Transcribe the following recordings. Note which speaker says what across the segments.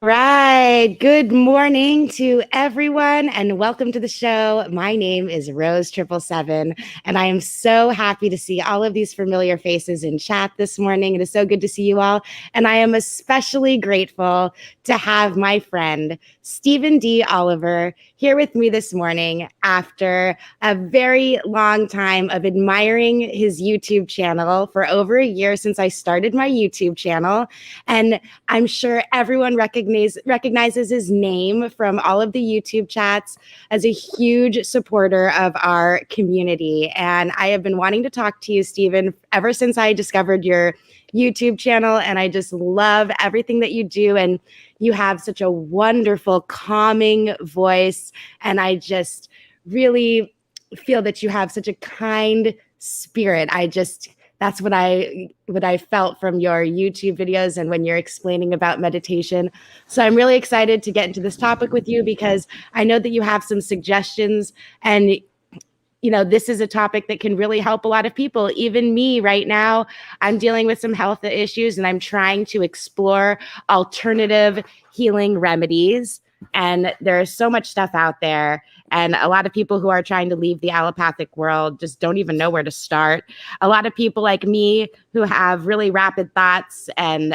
Speaker 1: Right. Good morning to everyone and welcome to the show. My name is Rose777 and I am so happy to see all of these familiar faces in chat this morning. It is so good to see you all. And I am especially grateful to have my friend Steven D. Oliver here with me this morning after a very long time of admiring his YouTube channel for over a year since I started my YouTube channel. And I'm sure everyone recognizes his name from all of the YouTube chats as a huge supporter of our community. And I have been wanting to talk to you, Steven, ever since I discovered your YouTube channel. And I just love everything that you do. And you have such a wonderful, calming voice. And I just really feel that you have such a kind spirit. That's what I felt from your YouTube videos and when you're explaining about meditation. So I'm really excited to get into this topic with you because I know that you have some suggestions, and this is a topic that can really help a lot of people. Even me right now, I'm dealing with some health issues and I'm trying to explore alternative healing remedies. And there's so much stuff out there. And a lot of people who are trying to leave the allopathic world just don't even know where to start. A lot of people like me who have really rapid thoughts and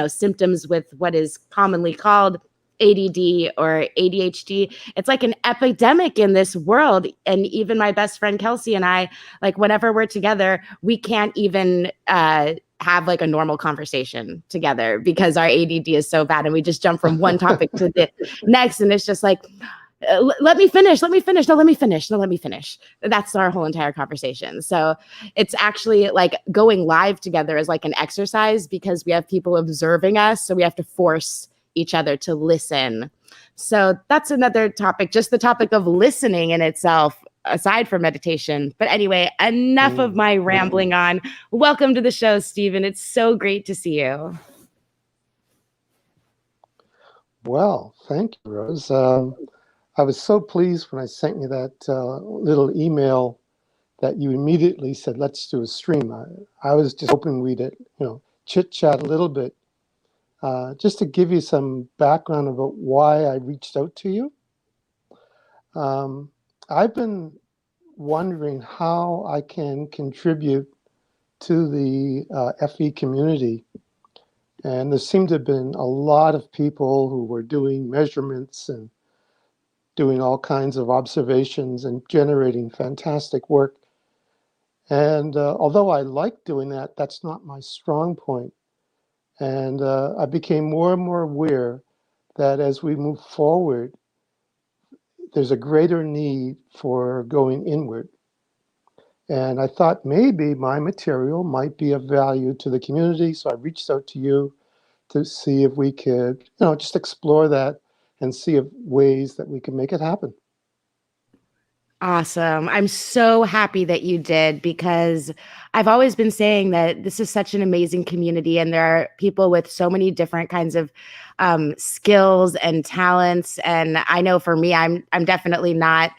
Speaker 1: symptoms with what is commonly called ADD or ADHD. It's like an epidemic in this world. And even my best friend Kelsey and I, like whenever we're together, we can't even have like a normal conversation together because our ADD is so bad. And we just jump from one topic to the next. And it's just like, let me finish. No, let me finish. That's our whole entire conversation. So it's actually like going live together is like an exercise because we have people observing us. So we have to force each other to listen. So that's another topic, just the topic of listening in itself, aside from meditation. But anyway, enough of my rambling on. Welcome to the show, Steven. It's so great to see you.
Speaker 2: Well, thank you, Rose. I was so pleased when I sent you that little email that you immediately said, let's do a stream. I was just hoping we'd, chit chat a little bit. Just to give you some background about why I reached out to you. I've been wondering how I can contribute to the FE community. And there seemed to have been a lot of people who were doing measurements and doing all kinds of observations and generating fantastic work And although I like doing that, that's not my strong point. And I became more and more aware that as we move forward, there's a greater need for going inward. And I thought maybe my material might be of value to the community. So I reached out to you to see if we could, just explore that and see if ways that we can make it happen.
Speaker 1: Awesome. I'm so happy that you did because I've always been saying that this is such an amazing community and there are people with so many different kinds of skills and talents. And I know for me, I'm definitely not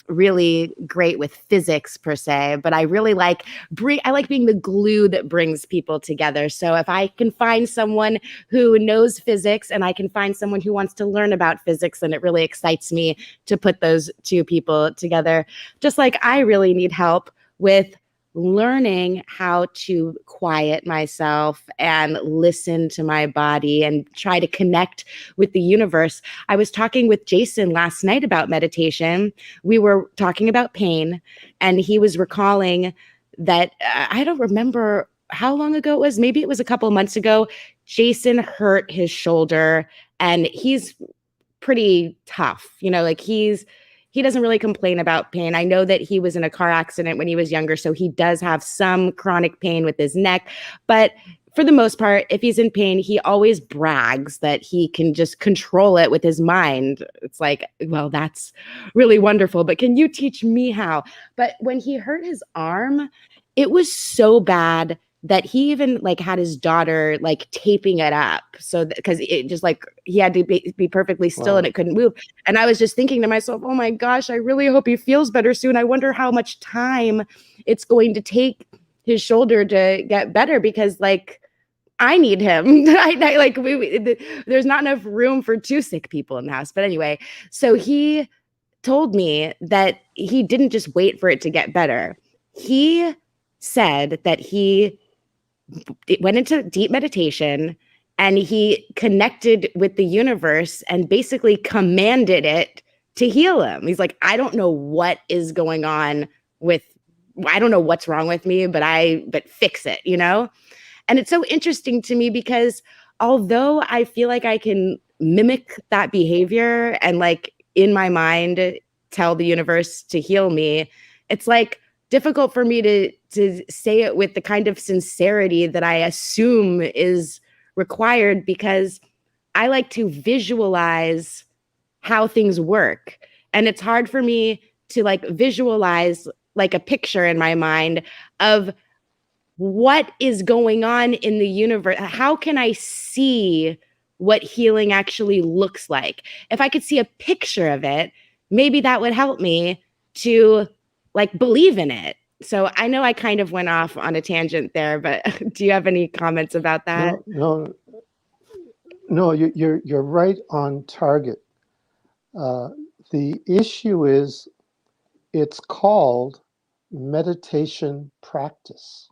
Speaker 1: really great with physics per se, but I really I like being the glue that brings people together. So if I can find someone who knows physics and I can find someone who wants to learn about physics, then it really excites me to put those two people together. Just like I really need help with learning how to quiet myself and listen to my body and try to connect with the universe. I was talking with Jason last night about meditation. We were talking about pain, and he was recalling that I don't remember how long ago it was. Maybe it was a couple of months ago. Jason hurt his shoulder, and he's pretty tough. Like he doesn't really complain about pain. I know that he was in a car accident when he was younger, so he does have some chronic pain with his neck, but for the most part, if he's in pain, he always brags that he can just control it with his mind. It's like, well, that's really wonderful, but can you teach me how? But when he hurt his arm, it was so bad that he even had his daughter taping it up so because it just he had to be perfectly still and
Speaker 2: Wow.
Speaker 1: it couldn't move. And I was just thinking to myself, oh my gosh, I really hope he feels better soon. I wonder how much time it's going to take his shoulder to get better because I need him. There's not enough room for two sick people in the house. But anyway, so he told me that he didn't just wait for it to get better. He said that he went into deep meditation and he connected with the universe and basically commanded it to heal him. He's like, I don't know what is going on I don't know what's wrong with me, but fix it. And it's so interesting to me because although I feel like I can mimic that behavior and in my mind tell the universe to heal me, it's difficult for me to say it with the kind of sincerity that I assume is required because I like to visualize how things work. And it's hard for me to visualize a picture in my mind of what is going on in the universe. How can I see what healing actually looks like? If I could see a picture of it, maybe that would help me to believe in it. So I know I kind of went off on a tangent there, but do you have any comments about that?
Speaker 2: No, no, no, you're right on target. Uh, the issue is it's called meditation practice.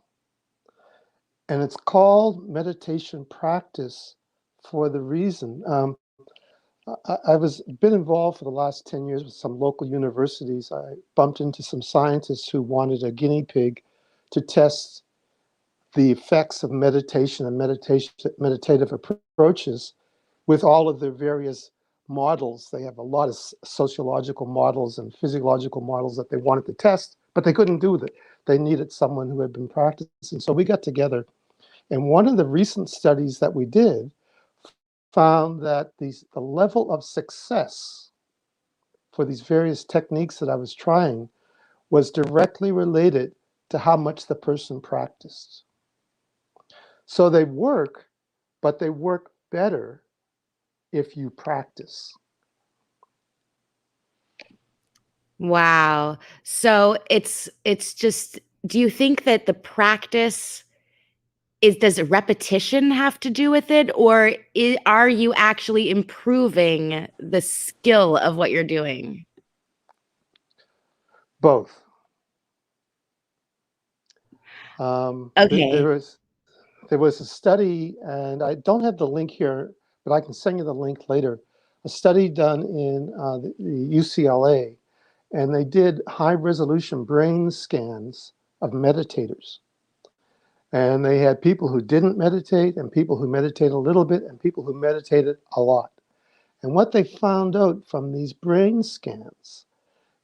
Speaker 2: And it's called meditation practice for the reason. I was been involved for the last 10 years with some local universities. I bumped into some scientists who wanted a guinea pig to test the effects of meditation and meditative approaches with all of their various models. They have a lot of sociological models and physiological models that they wanted to test, but they couldn't do that. They needed someone who had been practicing. So we got together, and one of the recent studies that we did found that the level of success for these various techniques that I was trying was directly related to how much the person practiced. So they work, but they work better if you practice.
Speaker 1: Wow. So it's just, do you think that the practice does repetition have to do with it, or are you actually improving the skill of what you're doing?
Speaker 2: Both.
Speaker 1: Okay.
Speaker 2: There was a study, and I don't have the link here, but I can send you the link later. A study done in the UCLA, and they did high resolution brain scans of meditators. And they had people who didn't meditate and people who meditated a little bit and people who meditated a lot. And what they found out from these brain scans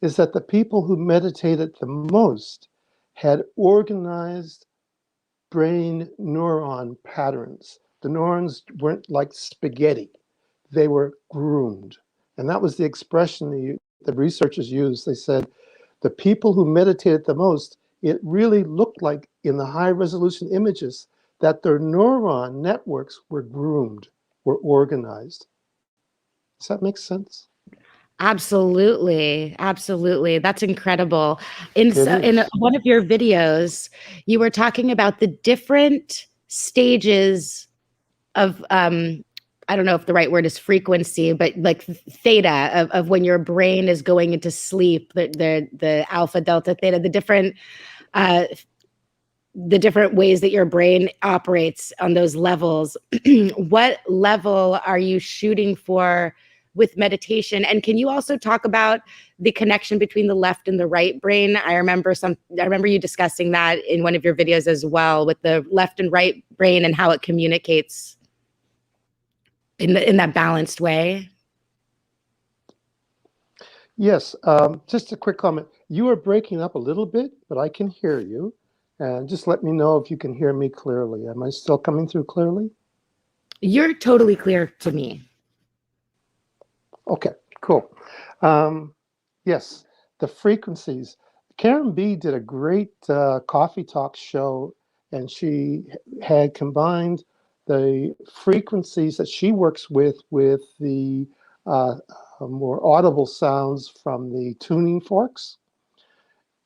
Speaker 2: is that the people who meditated the most had organized brain neuron patterns. The neurons weren't like spaghetti, they were groomed. And that was the expression the researchers used. They said the people who meditated the most, it really looked like in the high resolution images that their neuron networks were groomed, were organized. Does that make sense?
Speaker 1: Absolutely. Absolutely. That's incredible.
Speaker 2: It
Speaker 1: In
Speaker 2: is.
Speaker 1: one of your videos, you were talking about the different stages of I don't know if the right word is frequency, but like theta of when your brain is going into sleep, the alpha, delta, theta, uh the different ways that your brain operates on those levels. What level are you shooting for with meditation? And can you also talk about the connection between the left and the right brain? I remember you discussing that in one of your videos as well, with the left and right brain and how it communicates in that balanced way.
Speaker 2: Yes, just a quick comment. You are breaking up a little bit, but I can hear you. And just let me know if you can hear me clearly. Am I still coming through clearly?
Speaker 1: You're totally clear to me.
Speaker 2: Okay, cool. Um, yes, the frequencies. Karen B did a great coffee talk show, and she had combined the frequencies that she works with the uh, more audible sounds from the tuning forks,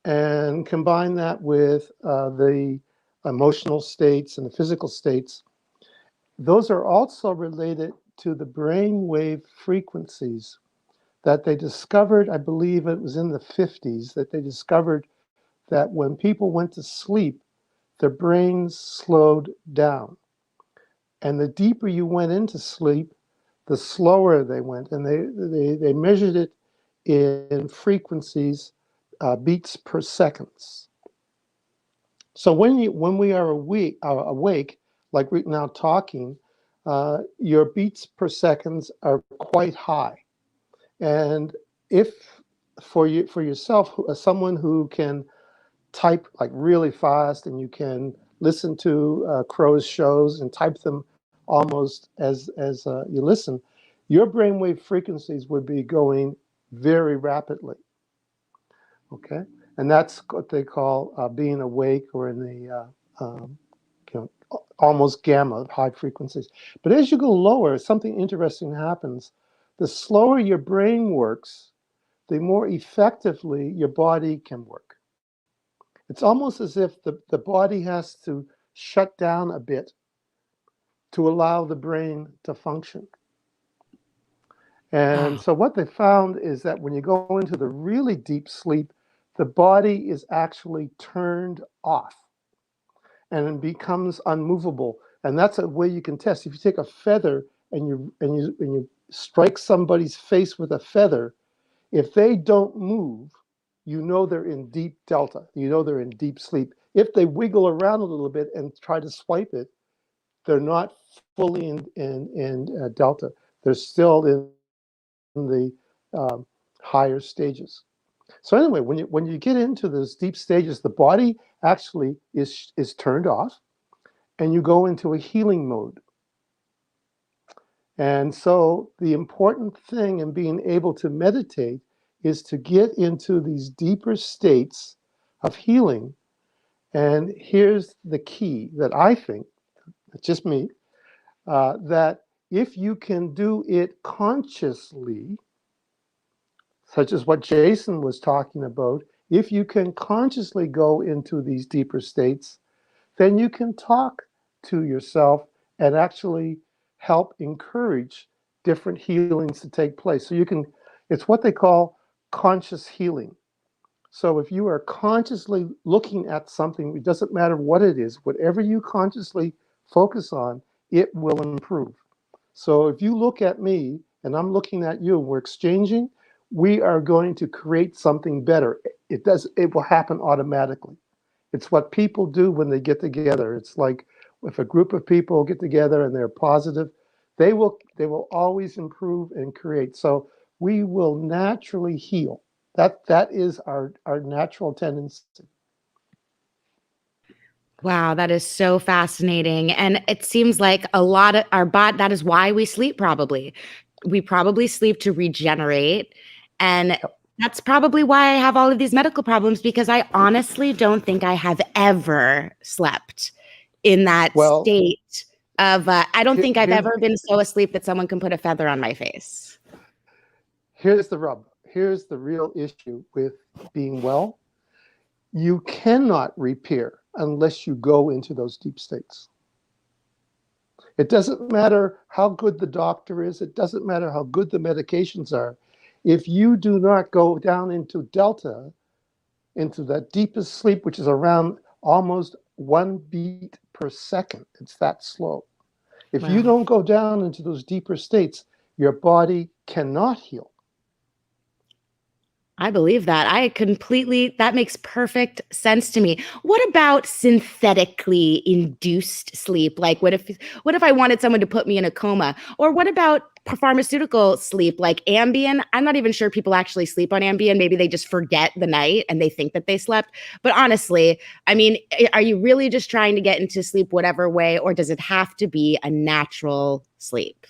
Speaker 2: and combine that with the emotional states and the physical states. Those are also related to the brain wave frequencies that they discovered. I believe it was in the 50s that they discovered that when people went to sleep, their brains slowed down. And the deeper you went into sleep, the slower they went. And they measured it in frequencies, beats per seconds. So when we are awake, like we're now talking, your beats per seconds are quite high. And if for yourself, someone who can type like really fast and you can listen to Crow's shows and type them almost as you listen, your brainwave frequencies would be going very rapidly. Okay, and that's what they call being awake, or in the you know, almost gamma, high frequencies. But as you go lower, something interesting happens. The slower your brain works, the more effectively your body can work. It's almost as if the body has to shut down a bit to allow the brain to function. And
Speaker 1: Oh,
Speaker 2: so what they found is that when you go into the really deep sleep, the body is actually turned off and it becomes unmovable. And that's a way you can test. If you take a feather and you strike somebody's face with a feather, if they don't move, you know they're in deep delta. You know they're in deep sleep. If they wiggle around a little bit and try to swipe it, they're not fully in delta. They're still in the higher stages. So anyway, when you get into those deep stages, the body actually is turned off, and you go into a healing mode. And so the important thing in being able to meditate is to get into these deeper states of healing. And here's the key that I think, it's just me, that if you can do it consciously, such as what Jason was talking about, if you can consciously go into these deeper states, then you can talk to yourself and actually help encourage different healings to take place. So you can, it's what they call conscious healing. So if you are consciously looking at something, it doesn't matter what it is, whatever you consciously focus on, it will improve. So if you look at me and I'm looking at you and we're exchanging, we are going to create something better. It will happen automatically. It's what people do when they get together. It's like if a group of people get together and they're positive, they will always improve and create. So we will naturally heal. That is our natural tendency.
Speaker 1: Wow, that is so fascinating. And it seems like a lot of our body, that is why we sleep probably. We probably sleep to regenerate. And
Speaker 2: Yep.
Speaker 1: that's probably why I have all of these medical problems because I honestly don't think I have ever slept in that
Speaker 2: Well,
Speaker 1: state of, I don't think I've
Speaker 2: here's
Speaker 1: ever been so asleep that someone can put a feather on my face.
Speaker 2: here's the rub. Here's the real issue with being well. You cannot repair unless you go into those deep states. It doesn't matter how good the doctor is. It doesn't matter how good the medications are. If you do not go down into delta, into that deepest sleep, which is around almost 1 beat per second, it's that slow. If you
Speaker 1: Wow.
Speaker 2: don't go down into those deeper states, your body cannot heal.
Speaker 1: I believe that. That makes perfect sense to me. What about synthetically induced sleep? Like what if I wanted someone to put me in a coma? Or what about pharmaceutical sleep like Ambien? I'm not even sure people actually sleep on Ambien. Maybe they just forget the night and they think that they slept. But honestly, I mean, are you really just trying to get into sleep whatever way, or does it have to be a natural sleep?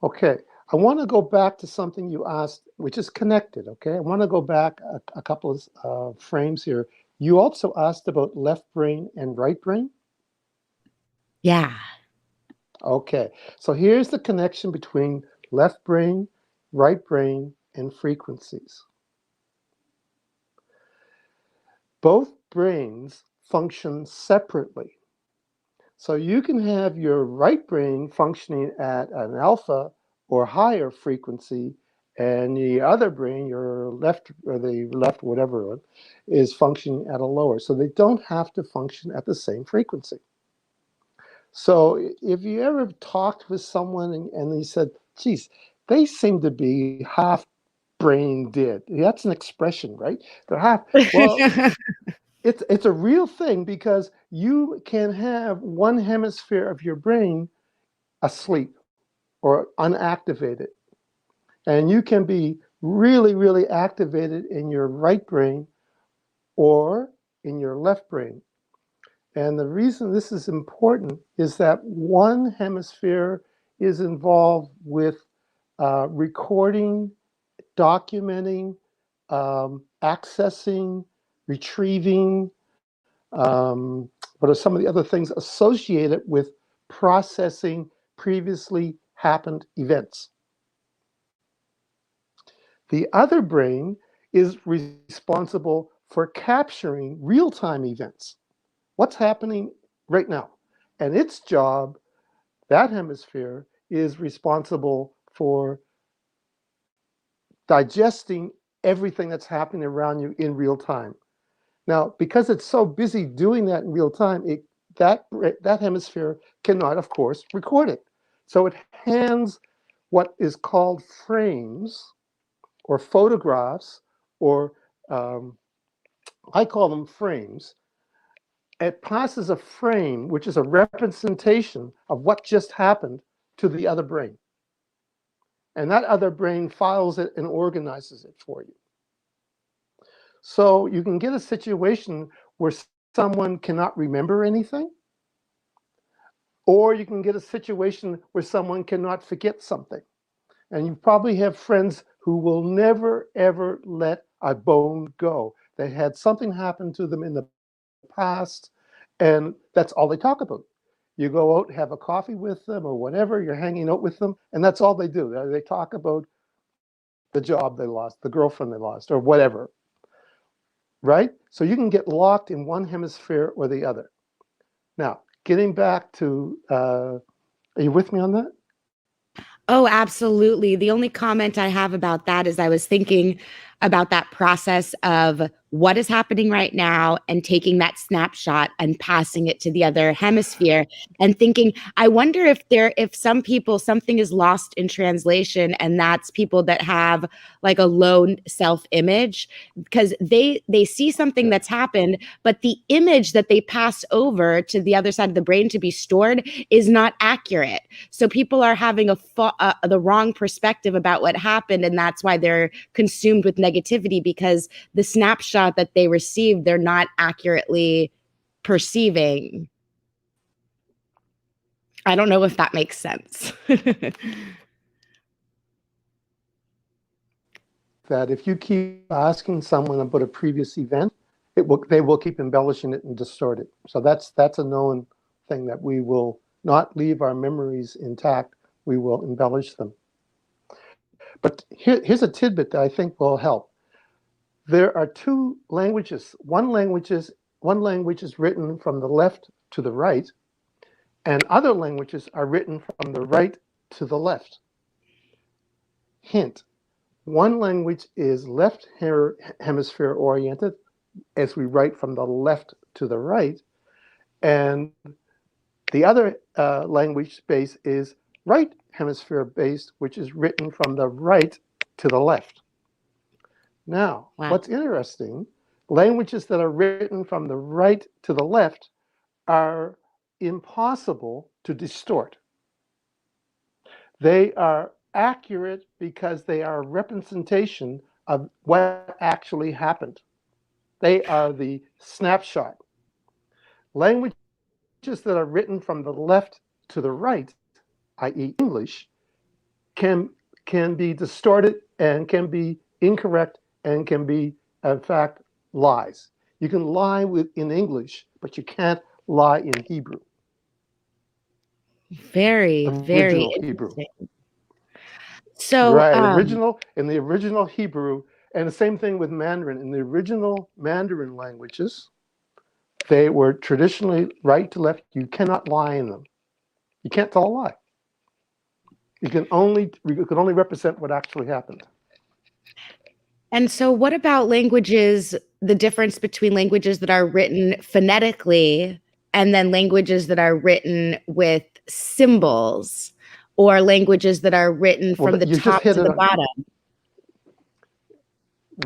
Speaker 2: Okay, I want to go back to something you asked, which is connected. Okay, I want to go back a couple of frames here. You also asked about left brain and right brain.
Speaker 1: Yeah.
Speaker 2: Okay, so here's the connection between left brain, right brain, and frequencies. Both brains function separately. So you can have your right brain functioning at an alpha or higher frequency, and the other brain, your left or the left, whatever one, is functioning at a lower. So they don't have to function at the same frequency. So if you ever talked with someone and they said, geez, they seem to be half brain dead. That's an expression, right? They're half, well, it's a real thing because you can have one hemisphere of your brain asleep or unactivated, and you can be really, really activated in your right brain or in your left brain. And the reason this is important is that one hemisphere is involved with recording, documenting, accessing, retrieving. What are some of the other things associated with processing previously happened events? The other brain is responsible for capturing real-time events. What's happening right now? And its job, that hemisphere, is responsible for digesting everything that's happening around you in real time. Now, because it's so busy doing that in real time, that hemisphere cannot, of course, record it. So it hands what is called frames or photographs, or I call them frames. It passes a frame, which is a representation of what just happened, to the other brain. And that other brain files it and organizes it for you. So you can get a situation where someone cannot remember anything, or you can get a situation where someone cannot forget something. And you probably have friends who will never, ever let a bone go. They had something happen to them in the past, and that's all they talk about. You go out, have a coffee with them or whatever, you're hanging out with them, and that's all they do. They talk about the job they lost, the girlfriend they lost, or whatever, right? So you can get locked in one hemisphere or the other. Now, getting back to, are you with me on that?
Speaker 1: Oh, absolutely. The only comment I have about that is I was thinking about that process of what is happening right now and taking that snapshot and passing it to the other hemisphere and thinking, I wonder if some people, something is lost in translation, and that's people that have like a low self-image, because they see something that's happened, but the image that they pass over to the other side of the brain to be stored is not accurate. So people are having the wrong perspective about what happened, and that's why they're consumed with negativity, because the snapshot that they received, they're not accurately perceiving. I don't know if that makes sense.
Speaker 2: That if you keep asking someone about a previous event, they will keep embellishing it and distort it. So that's a known thing, that we will not leave our memories intact. We will embellish them. But here's a tidbit that I think will help. There are two languages. One language is written from the left to the right, and other languages are written from the right to the left. Hint: one language is left hemisphere oriented, as we write from the left to the right, and the other language space is right hemisphere based, which is written from the right to the left. Now,
Speaker 1: Wow.
Speaker 2: what's interesting, languages that are written from the right to the left are impossible to distort. They are accurate because they are a representation of what actually happened. They are the snapshot. Languages that are written from the left to the right, i.e. English, can be distorted and can be incorrect and can be, in fact, lies. You can lie in English, but you can't lie in Hebrew.
Speaker 1: Very, very
Speaker 2: Original Hebrew.
Speaker 1: interesting. So,
Speaker 2: Right, in the original Hebrew, and the same thing with Mandarin. In the original Mandarin languages, they were traditionally right to left. You cannot lie in them. You can't tell a lie. You can only represent what actually happened.
Speaker 1: and so what about languages, the difference between languages that are written phonetically and then languages that are written with symbols, or languages that are written
Speaker 2: Well,
Speaker 1: from the
Speaker 2: you just
Speaker 1: top
Speaker 2: hit
Speaker 1: to
Speaker 2: it
Speaker 1: the
Speaker 2: on.
Speaker 1: bottom?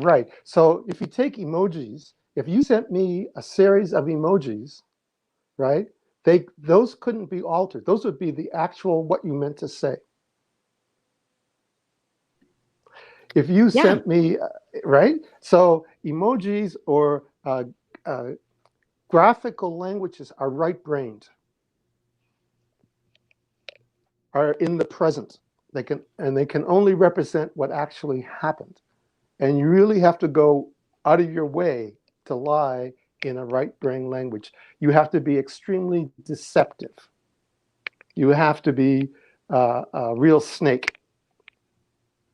Speaker 2: Right. So if you take emojis, if you sent me a series of emojis, right, those couldn't be altered. Those would be the actual what you meant to say. If you
Speaker 1: Yeah.
Speaker 2: sent me, right? So emojis or graphical languages are right-brained, are in the present. They can only represent what actually happened. And you really have to go out of your way to lie in a right-brain language. You have to be extremely deceptive. You have to be a real snake.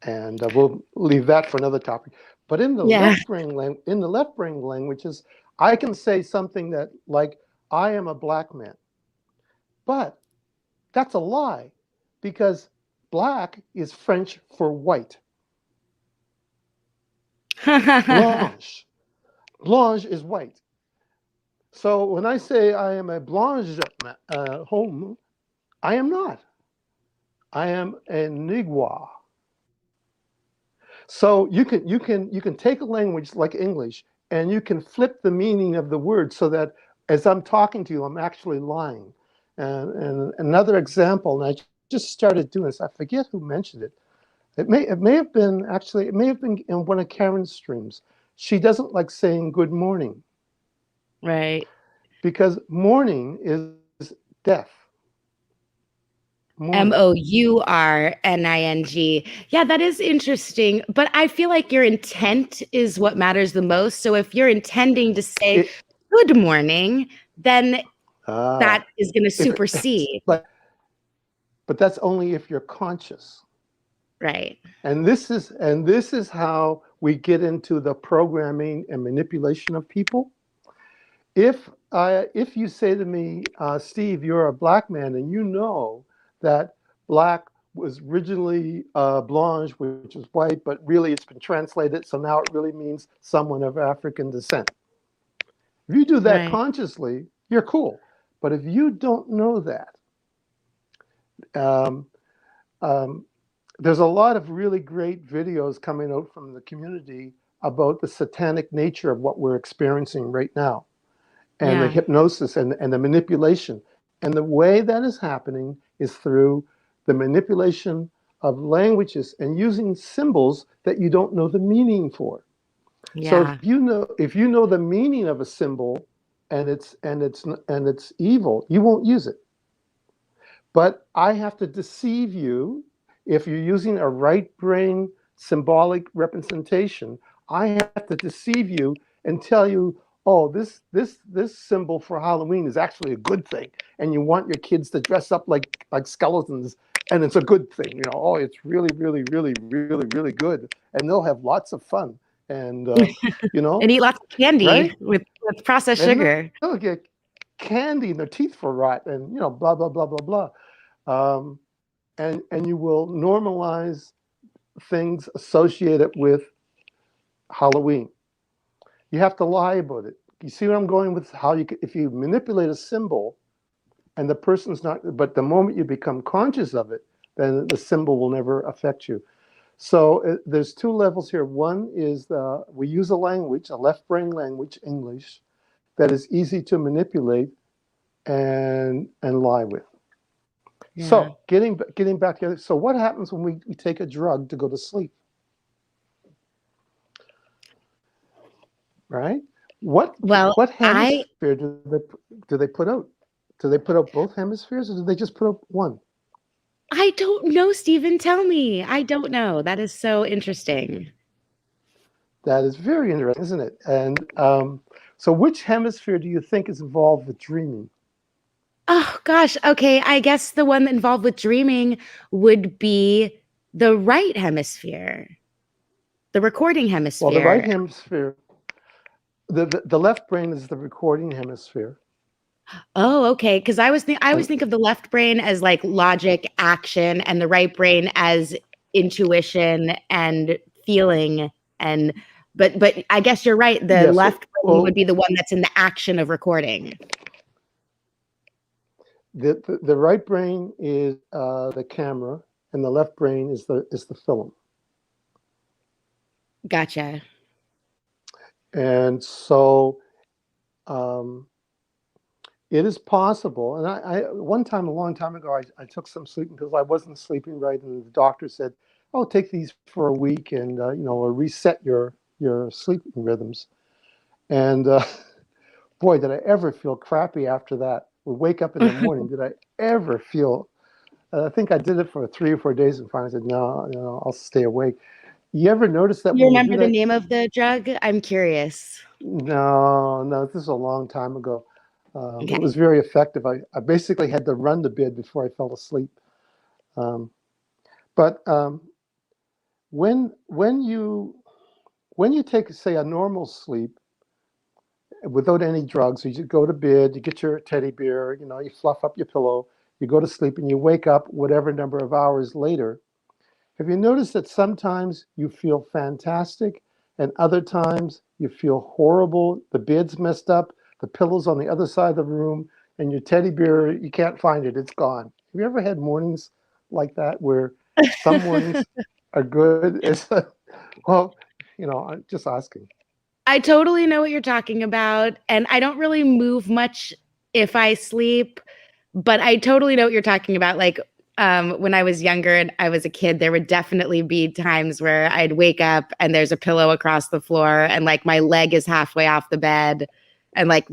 Speaker 2: And we'll leave that for another topic. But in the
Speaker 1: Yeah.
Speaker 2: left-brain languages, I can say something that, like, I am a black man. But that's a lie, because black is French for white. Blanche. Blanche is white. So when I say I am a blanche homme, I am not. I am a Nigua. So you can take a language like English and you can flip the meaning of the word so that as I'm talking to you, I'm actually lying. And another example, and I just started doing this. I forget who mentioned it. It may have been in one of Karen's streams. She doesn't like saying good morning
Speaker 1: Right.
Speaker 2: because morning is death. Morning.
Speaker 1: Mourning. Yeah, that is interesting. But I feel like your intent is what matters the most. So if you're intending to say
Speaker 2: It,
Speaker 1: good morning, then
Speaker 2: ah,
Speaker 1: that is going to
Speaker 2: if
Speaker 1: supersede.
Speaker 2: but that's only if you're conscious.
Speaker 1: Right.
Speaker 2: And this is how we get into the programming and manipulation of people. If you say to me, Steve, you're a black man, and you know that black was originally blanche, which was white, but really it's been translated, so now it really means someone of African descent. If you do that
Speaker 1: Right.
Speaker 2: consciously, you're cool. But if you don't know that, um, um, there's a lot of really great videos coming out from the community about the satanic nature of what we're experiencing right now, and the
Speaker 1: Yeah.
Speaker 2: hypnosis and the manipulation. And the way that is happening is through the manipulation of languages and using symbols that you don't know the meaning for. So
Speaker 1: Yeah.
Speaker 2: if you know the meaning of a symbol and it's evil, you won't use it. But I have to deceive you if you're using a right brain symbolic representation. I have to deceive you and tell you, oh, this symbol for Halloween is actually a good thing, and you want your kids to dress up like skeletons, and it's a good thing. Oh, it's really, really, really, really, really good, and they'll have lots of fun, and
Speaker 1: And eat lots of candy
Speaker 2: right?
Speaker 1: with processed
Speaker 2: And
Speaker 1: sugar.
Speaker 2: they'll get candy, and their teeth will rot, and blah blah blah blah blah. Um, and you will normalize things associated with Halloween. You have to lie about it. You see what I'm going with? How if you manipulate a symbol and the person's not, but the moment you become conscious of it, then the symbol will never affect you. So there's two levels here. One is we use a language, a left brain language, English, that is easy to manipulate and lie with.
Speaker 1: Yeah.
Speaker 2: So getting back to so what happens when we take a drug to go to sleep, right? What
Speaker 1: Well,
Speaker 2: what
Speaker 1: I
Speaker 2: hemisphere do they put out? Do they put out both hemispheres, or do they just put out one?
Speaker 1: I don't know, Stephen. Tell me. I don't know. That is so interesting.
Speaker 2: That is very interesting, isn't it? And so, which hemisphere do you think is involved with dreaming?
Speaker 1: Oh gosh. Okay. I guess the one involved with dreaming would be the right hemisphere, the recording
Speaker 2: Well, the right
Speaker 1: hemisphere.
Speaker 2: hemisphere, the left brain is the recording hemisphere,
Speaker 1: Oh, okay. Because I always
Speaker 2: and
Speaker 1: think of the left brain as like logic, action, and the right brain as intuition and feeling. And but I guess you're right. The
Speaker 2: yes,
Speaker 1: left brain would
Speaker 2: well,
Speaker 1: be the one that's in the action of recording.
Speaker 2: the right brain is the camera, and the left brain is the film.
Speaker 1: Gotcha.
Speaker 2: And so um, it is possible. And one time, a long time ago, I took some sleeping pills. I wasn't sleeping right, and the doctor said, "Oh, take these for a week, and or reset your sleeping rhythms." And boy, did I ever feel crappy after that. Would wake up in the morning. Did I ever feel? I think I did it for 3 or 4 days, and finally said, "No, I'll stay awake." You ever notice that
Speaker 1: You
Speaker 2: when you do
Speaker 1: remember the
Speaker 2: that?
Speaker 1: name of the drug? I'm curious.
Speaker 2: No, no, this is a long time ago. It
Speaker 1: Okay.
Speaker 2: was very effective. I basically had to run to bed before I fell asleep. Um, but when you take, say, a normal sleep without any drugs, you just go to bed, you get your teddy bear, you fluff up your pillow, you go to sleep, and you wake up whatever number of hours later. Have you noticed that sometimes you feel fantastic and other times you feel horrible? The bed's messed up, the pillow's on the other side of the room, and your teddy bear, you can't find it, it's gone. Have you ever had mornings like that where some mornings are good? Well, I'm just asking.
Speaker 1: I totally know what you're talking about, and I don't really move much if I sleep, but I totally know what you're talking about. Like, when I was younger and I was a kid, there would definitely be times where I'd wake up and there's a pillow across the floor and like my leg is halfway off the bed and like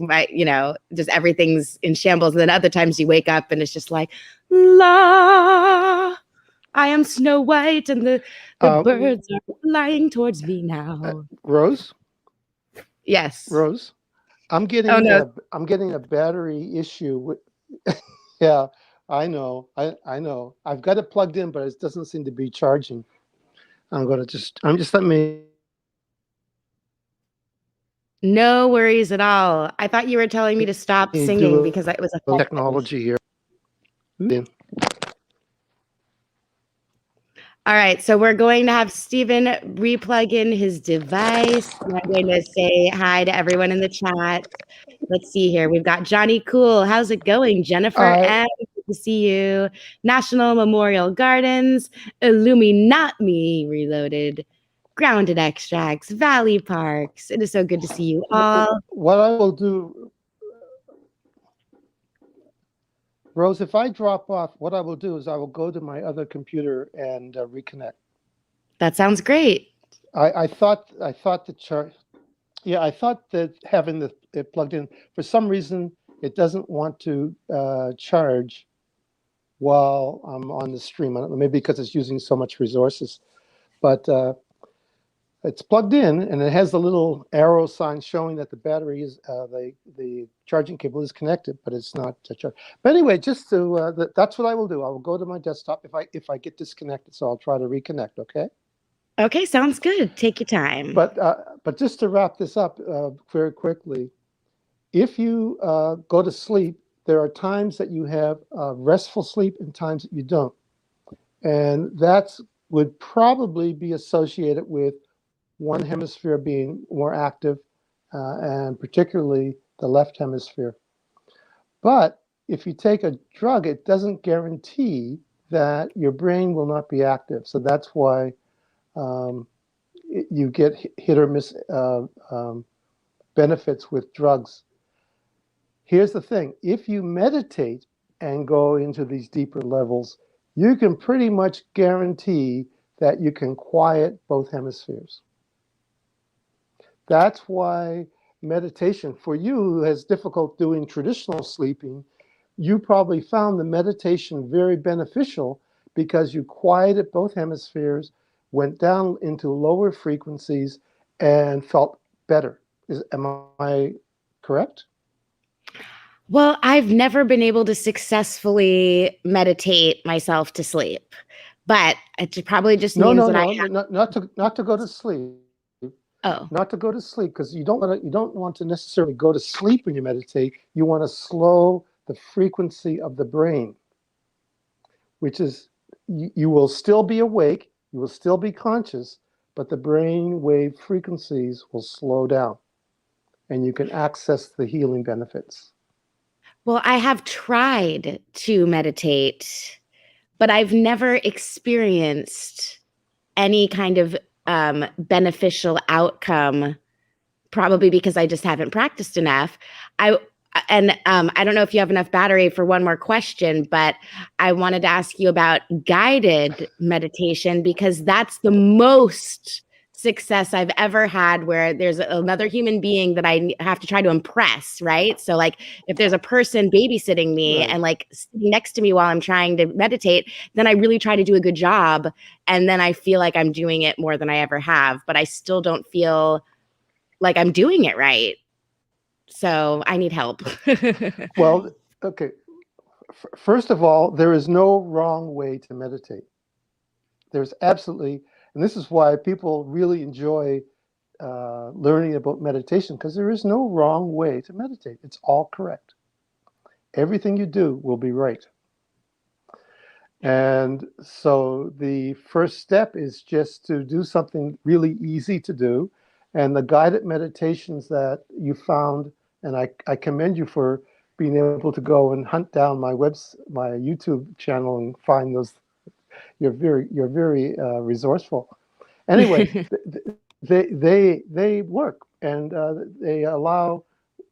Speaker 1: just everything's in shambles. And then other times you wake up and it's just like, la, I am Snow White and the
Speaker 2: Uh,
Speaker 1: birds are flying towards me now.
Speaker 2: Rose,
Speaker 1: Yes.
Speaker 2: Rose,
Speaker 1: Oh no.
Speaker 2: I'm getting a battery issue with, yeah, I know. I know. I've got it plugged in, but it doesn't seem to be charging. I'm just let me
Speaker 1: No worries at all. I thought you were telling me to stop singing
Speaker 2: do
Speaker 1: because it was
Speaker 2: a
Speaker 1: affecting.
Speaker 2: technology here.
Speaker 1: All right, so we're going to have Steven replug in his device. I'm going to say hi to everyone in the chat. Let's see here. We've got Johnny Cool. How's it going? Jennifer M. Good to see you. National Memorial Gardens. Illuminat Me Reloaded. Grounded Extracts. Valley Parks. It is so good to see you all.
Speaker 2: What I will do, Rose, if I drop off, what I will do is I will go to my other computer and reconnect.
Speaker 1: That sounds great.
Speaker 2: I thought the chart. Yeah, I thought that having it plugged in, for some reason, it doesn't want to charge while I'm on the stream. I don't know, maybe because it's using so much resources. But it's plugged in, and it has the little arrow sign showing that the battery is, the charging cable is connected, but it's not charged. But anyway, just to, that's what I will do. I will go to my desktop if I get disconnected, so I'll try to reconnect, okay?
Speaker 1: Okay, sounds good. Take your time.
Speaker 2: But just to wrap this up very quickly, if you go to sleep, there are times that you have restful sleep and times that you don't. And that would probably be associated with one hemisphere being more active, and particularly the left hemisphere. But if you take a drug, it doesn't guarantee that your brain will not be active. So that's why you get hit or miss benefits with drugs. Here's the thing. If you meditate and go into these deeper levels, you can pretty much guarantee that you can quiet both hemispheres. That's why meditation, for you who has difficult doing traditional sleeping, you probably found the meditation very beneficial because you quieted both hemispheres, went down into lower frequencies, and felt better. Am I correct?
Speaker 1: Well, I've never been able to successfully meditate myself to sleep, but it probably just means that I have...
Speaker 2: not to go to sleep.
Speaker 1: Oh,
Speaker 2: Not to go to sleep, because you don't want to necessarily go to sleep when you meditate. You want to slow the frequency of the brain, which is you will still be awake, you will still be conscious, but the brain wave frequencies will slow down, and you can access the healing benefits.
Speaker 1: well, I have tried to meditate, but I've never experienced any kind of beneficial outcome, probably because I just haven't practiced enough. I don't know if you have enough battery for one more question, but I wanted to ask you about guided meditation, because that's the most success I've ever had, where there's another human being that I have to try to impress, right? So like if there's a person babysitting me and like sitting next to me while I'm trying to meditate, then I really try to do a good job. And then I feel like I'm doing it more than I ever have, but I still don't feel like I'm doing it right. So I need help.
Speaker 2: Well, okay. First of all, there is no wrong way to meditate. There's absolutely, and this is why people really enjoy learning about meditation, because there is no wrong way to meditate. It's all correct. Everything you do will be right. And so the first step is just to do something really easy to do. And the guided meditations that you found, and I commend you for being able to go and hunt down my YouTube channel and find those. You're very resourceful. Anyway, they work, and they allow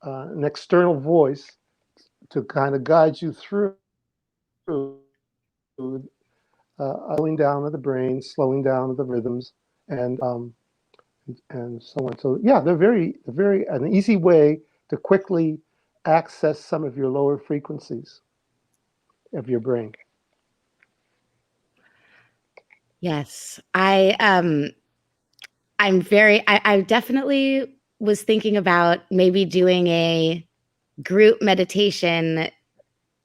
Speaker 2: an external voice to kind of guide you through slowing down of the brain, slowing down of the rhythms, and so on. So yeah, they're very an easy way to quickly access some of your lower frequencies of your brain.
Speaker 1: Yes, I definitely was thinking about maybe doing a group meditation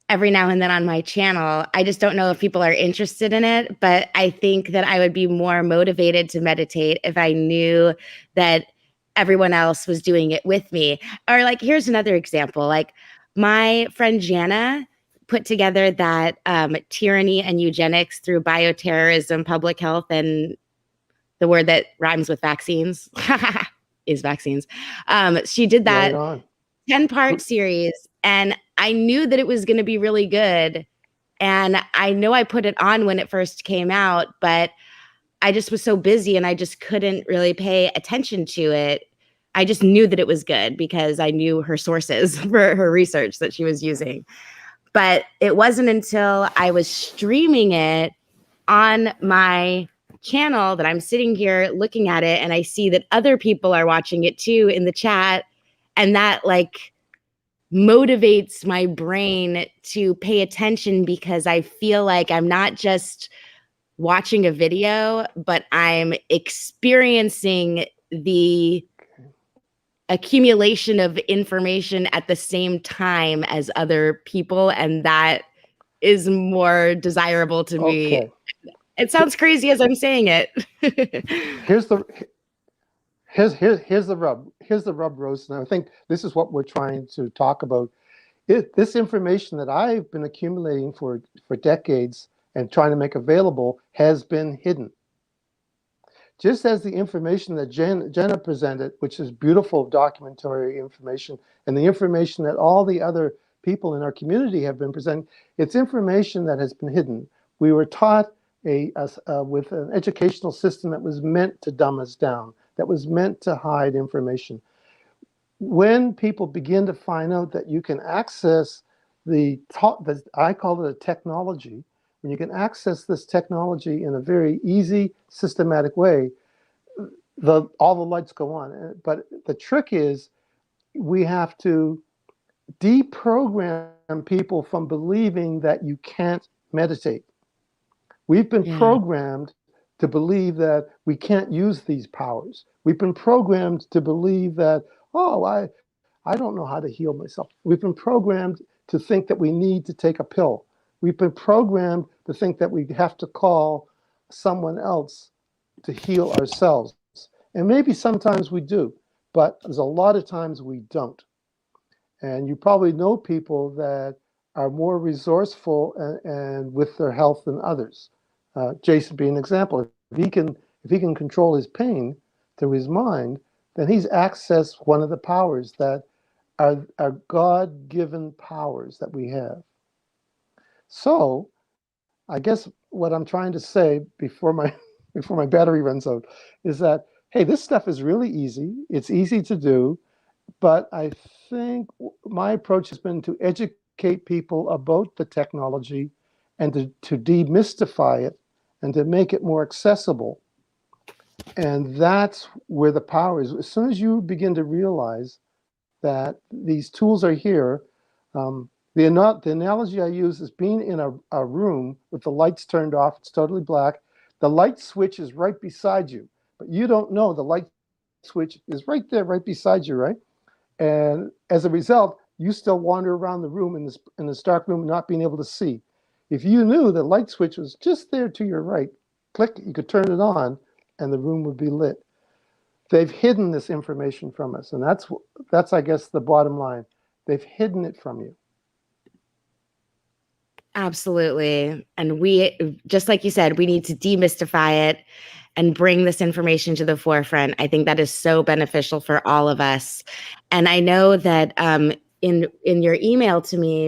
Speaker 1: every now and then on my channel. I just don't know if people are interested in it, but I think that I would be more motivated to meditate if I knew that everyone else was doing it with me. Or like, here's another example. Like my friend Jana put together that Tyranny and Eugenics Through Bioterrorism, Public Health, and the word that rhymes with vaccines is vaccines. She did that
Speaker 2: Right on.
Speaker 1: 10-part series, and I knew that it was going to be really good. And I know I put it on when it first came out, but I just was so busy and I just couldn't really pay attention to it. I just knew that it was good because I knew her sources for her research that she was using. But it wasn't until I was streaming it on my channel that I'm sitting here looking at it and I see that other people are watching it too in the chat. And that like motivates my brain to pay attention because I feel like I'm not just watching a video, but I'm experiencing the accumulation of information at the same time as other people. And that is more desirable to me.
Speaker 2: Okay.
Speaker 1: It sounds crazy as I'm saying it.
Speaker 2: Here's the here's the rub. Here's the rub, Rose. And I think this is what we're trying to talk about. This information that I've been accumulating for decades and trying to make available has been hidden. Just as the information that Jenna presented, which is beautiful documentary information, and the information that all the other people in our community have been presenting, it's information that has been hidden. We were taught with an educational system that was meant to dumb us down, that was meant to hide information. When people begin to find out that you can access I call it a technology, when you can access this technology in a very easy, systematic way, all the lights go on. But the trick is we have to deprogram people from believing that you can't meditate. We've been programmed to believe that we can't use these powers. We've been programmed to believe that, oh, I don't know how to heal myself. We've been programmed to think that we need to take a pill. We've been programmed to think that we have to call someone else to heal ourselves. And maybe sometimes we do, but there's a lot of times we don't. And you probably know people that are more resourceful and with their health than others. Jason being an example. If he can control his pain through his mind, then he's accessed one of the powers that are God-given powers that we have. So I guess what I'm trying to say before my before my battery runs out is that, hey, this stuff is really easy. It's easy to do, but I think my approach has been to educate people about the technology and to demystify it and to make it more accessible. And that's where the power is. As soon as you begin to realize that these tools are here, the analogy I use is being in a room with the lights turned off, it's totally black. The light switch is right beside you, but you don't know the light switch is right there, right beside you, right? And as a result, you still wander around the room in this dark room, not being able to see. If you knew the light switch was just there to your right, click, you could turn it on, and the room would be lit. They've hidden this information from us, and that's I guess the bottom line. They've hidden it from you.
Speaker 1: Absolutely. And we, just like you said, we need to demystify it and bring this information to the forefront. I think that is so beneficial for all of us. And I know that in your email to me,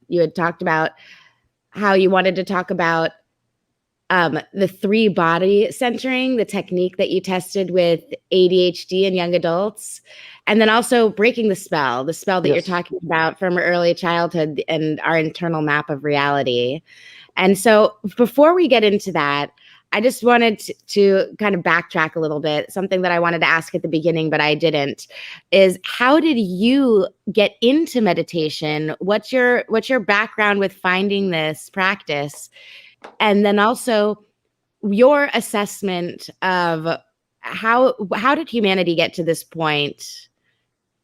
Speaker 1: you had talked about how you wanted to talk about the 3 body centering, the technique that you tested with ADHD in young adults, and then also breaking the spell that you're talking about from early childhood and our internal map of reality. And so before we get into that, I just wanted to kind of backtrack a little bit. Something that I wanted to ask at the beginning, but I didn't, is how did you get into meditation? What's your background with finding this practice? And then also your assessment of how did humanity get to this point,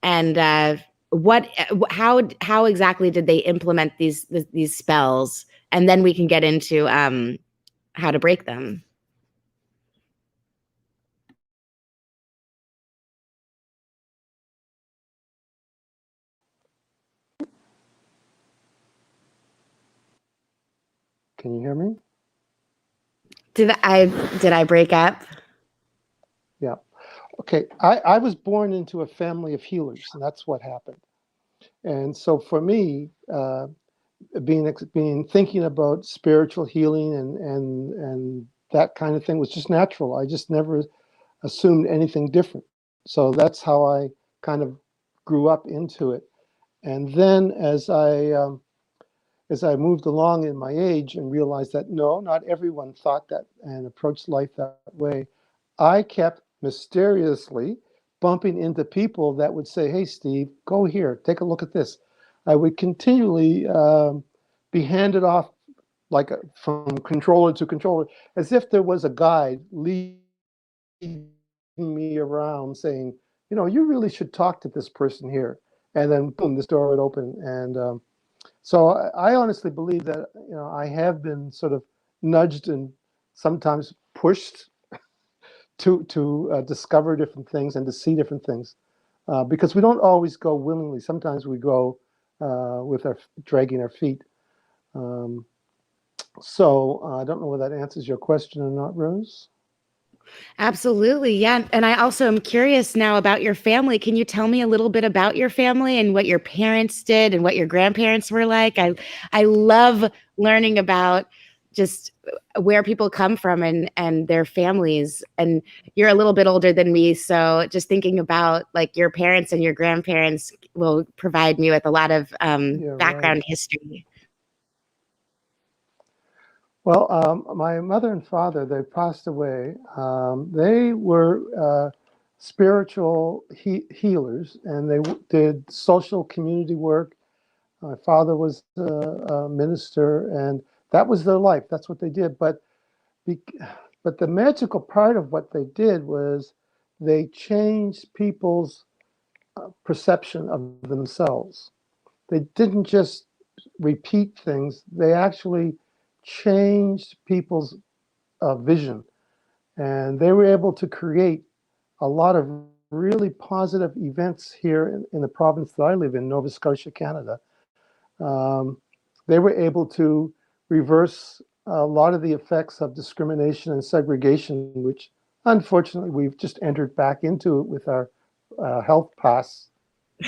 Speaker 1: and how exactly did they implement these spells, and then we can get into how to break them.
Speaker 2: Can you hear me?
Speaker 1: Did I break up?
Speaker 2: Yeah. Okay. I was born into a family of healers, and that's what happened. And so for me, being thinking about spiritual healing and that kind of thing was just natural. I just never assumed anything different. So that's how I kind of grew up into it. And then as I moved along in my age and realized that no, not everyone thought that and approached life that way, I kept mysteriously bumping into people that would say, "Hey, Steve, go here, take a look at this." I would continually be handed off like from controller to controller, as if there was a guide leading me around saying, you really should talk to this person here. And then boom, this door would open. And so I honestly believe that I have been sort of nudged and sometimes pushed to discover different things and to see different things, because we don't always go willingly. Sometimes we go with our dragging our feet. Um, so I don't know whether that answers your question or not, Rose.
Speaker 1: Absolutely. Yeah. And I also am curious now about your family. Can you tell me a little bit about your family and what your parents did and what your grandparents were like? I love learning about just where people come from and their families. And you're a little bit older than me, so just thinking about like your parents and your grandparents will provide me with a lot of
Speaker 2: Yeah, right.
Speaker 1: background history.
Speaker 2: Well, my mother and father, they passed away. They were spiritual healers, and they did social community work. My father was a minister, and that was their life. That's what they did. Be, but the magical part of what they did was they changed people's perception of themselves. They didn't just repeat things; they actually changed people's vision, and they were able to create a lot of really positive events here in the province that I live in, Nova Scotia, Canada. Um, they were able to reverse a lot of the effects of discrimination and segregation, which unfortunately we've just entered back into it with our health pass.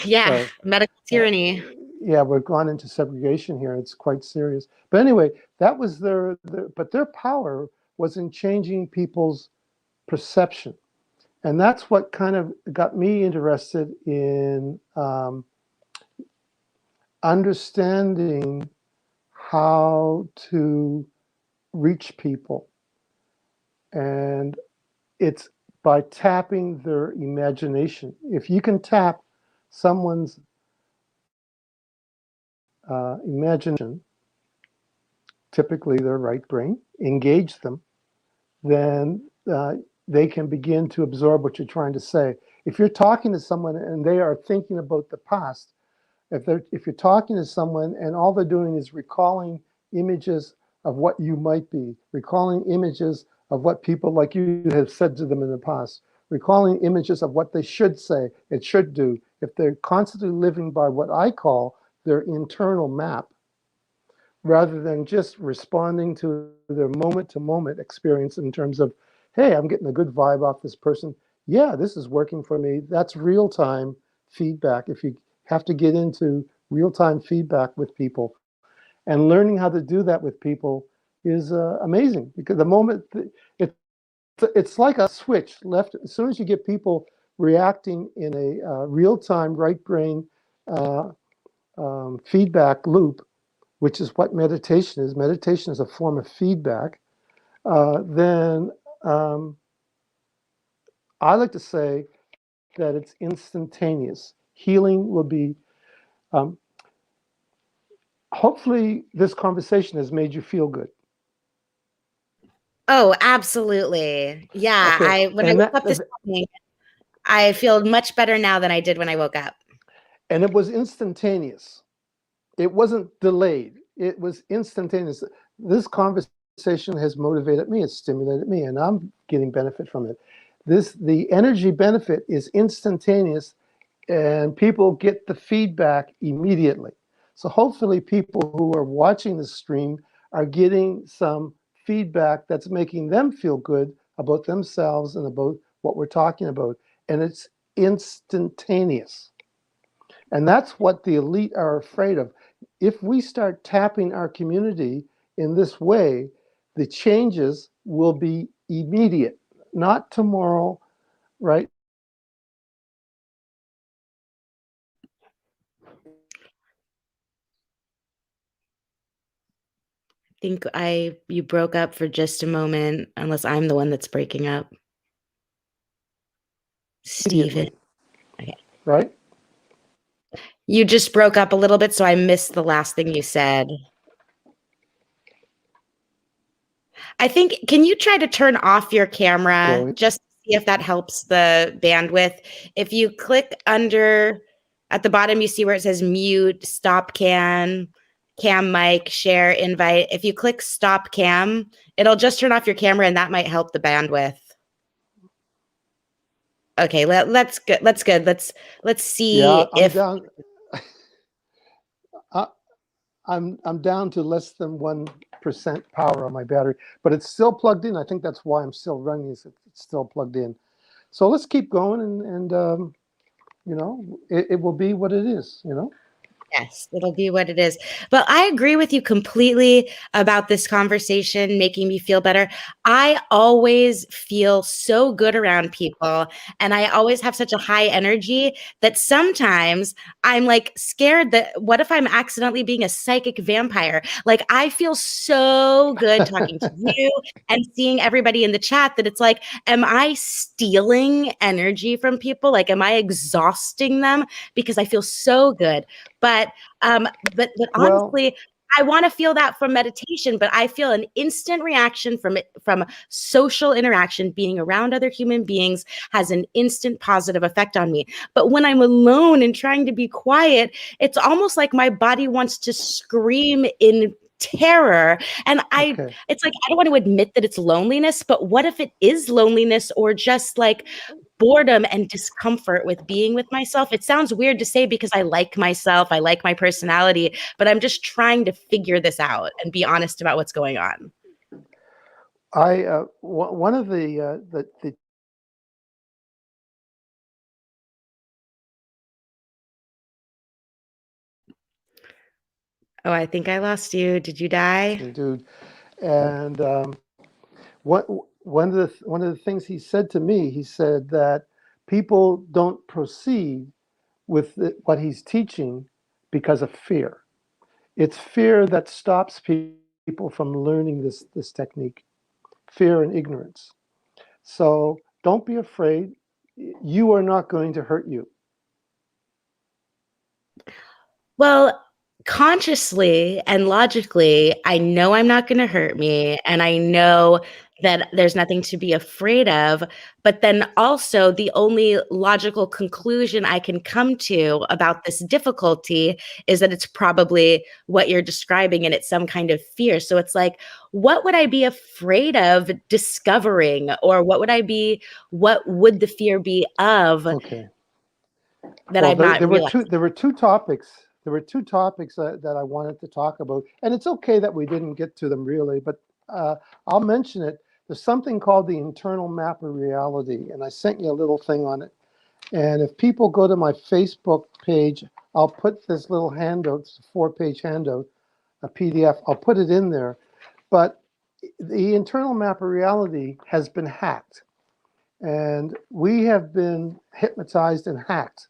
Speaker 1: Yeah,
Speaker 2: So,
Speaker 1: medical
Speaker 2: uh,
Speaker 1: tyranny.
Speaker 2: yeah, we've gone into segregation here. It's quite serious. But anyway, that was but their power was in changing people's perception. And that's what kind of got me interested in understanding how to reach people. And it's by tapping their imagination. If you can tap someone's imagination, typically their right brain, engage them, then they can begin to absorb what you're trying to say. If you're talking to someone and they are thinking about the past, if you're talking to someone and all they're doing is recalling images of what you might be, recalling images of what people like you have said to them in the past, recalling images of what they should say and should do, if they're constantly living by what I call their internal map, rather than just responding to their moment to moment experience in terms of, hey, I'm getting a good vibe off this person. Yeah, this is working for me. That's real time feedback. If you have to get into real time feedback with people and learning how to do that with people is amazing, because the moment it, it's like a switch left. As soon as you get people reacting in a real time right brain uh, feedback loop, which is what meditation is. Meditation is a form of feedback. Then I like to say that it's instantaneous. Healing will be, um, hopefully, this conversation has made you feel good.
Speaker 1: Oh, absolutely. Yeah,
Speaker 2: Okay.
Speaker 1: when I woke up this morning, I feel much better now than I did when I woke up.
Speaker 2: And it was instantaneous. It wasn't delayed. It was instantaneous. This conversation has motivated me. It's stimulated me, and I'm getting benefit from it. The energy benefit is instantaneous, and people get the feedback immediately. So hopefully people who are watching the stream are getting some feedback that's making them feel good about themselves and about what we're talking about. And it's instantaneous. And that's what the elite are afraid of. If we start tapping our community in this way, the changes will be immediate, not tomorrow, right?
Speaker 1: Think I you broke up for just a moment, unless I'm the one that's breaking up. Steven.
Speaker 2: Immediately,
Speaker 1: Okay.
Speaker 2: right?
Speaker 1: You just broke up a little bit, so I missed the last thing you said. I think, can you try to turn off your camera
Speaker 2: Go.
Speaker 1: just to see if that helps the bandwidth? If you click under at the bottom, you see where it says mute, stop cam mic, share, invite. If you click stop cam, it'll just turn off your camera and that might help the bandwidth. Okay, let's good. Let's good. Let's
Speaker 2: Yeah,
Speaker 1: see
Speaker 2: I'm
Speaker 1: if
Speaker 2: down. I, I'm down to less than 1% power on my battery, but it's still plugged in. I think that's why I'm still running. Is it's still plugged in. So let's keep going, and it will be what it is.
Speaker 1: yes, it'll be what it is. But I agree with you completely about this conversation making me feel better. I always feel so good around people, and I always have such a high energy that sometimes I'm like scared that what if I'm accidentally being a psychic vampire? Like, I feel so good talking to you and seeing everybody in the chat that it's like, am I stealing energy from people? Like, am I exhausting them because I feel so good? But
Speaker 2: Well,
Speaker 1: honestly, I want to feel that from meditation, but I feel an instant reaction from it, from social interaction. Being around other human beings has an instant positive effect on me. But when I'm alone and trying to be quiet, it's almost like my body wants to scream in terror. And
Speaker 2: okay.
Speaker 1: it's like, I don't want to admit that it's loneliness, but what if it is loneliness or just like boredom and discomfort with being with myself? It sounds weird to say because I like myself, I like my personality, but I'm just trying to figure this out and be honest about what's going on.
Speaker 2: One of the
Speaker 1: Oh, I think I lost you. Did you die?
Speaker 2: dude, and what one of the things he said to me, he said that people don't proceed with what he's teaching because of fear. It's fear that stops people from learning this technique. Fear and ignorance. So don't be afraid. You are not going to hurt you.
Speaker 1: Well, consciously and logically, I know I'm not going to hurt me. And I know that there's nothing to be afraid of. But then also, the only logical conclusion I can come to about this difficulty is that it's probably what you're describing and it's some kind of fear. So it's like, what would I be afraid of discovering? Or what would the fear be of
Speaker 2: Okay.
Speaker 1: that
Speaker 2: Well,
Speaker 1: I'm not realizing?
Speaker 2: there were two topics. There were two topics that I wanted to talk about, and it's okay that we didn't get to them really, but uh, I'll mention it. There's something called the internal map of reality, and I sent you a little thing on it. And if people go to my Facebook page, I'll put this little handout, it's a 4-page handout, a PDF. I'll put it in there. But the internal map of reality has been hacked, and we have been hypnotized and hacked,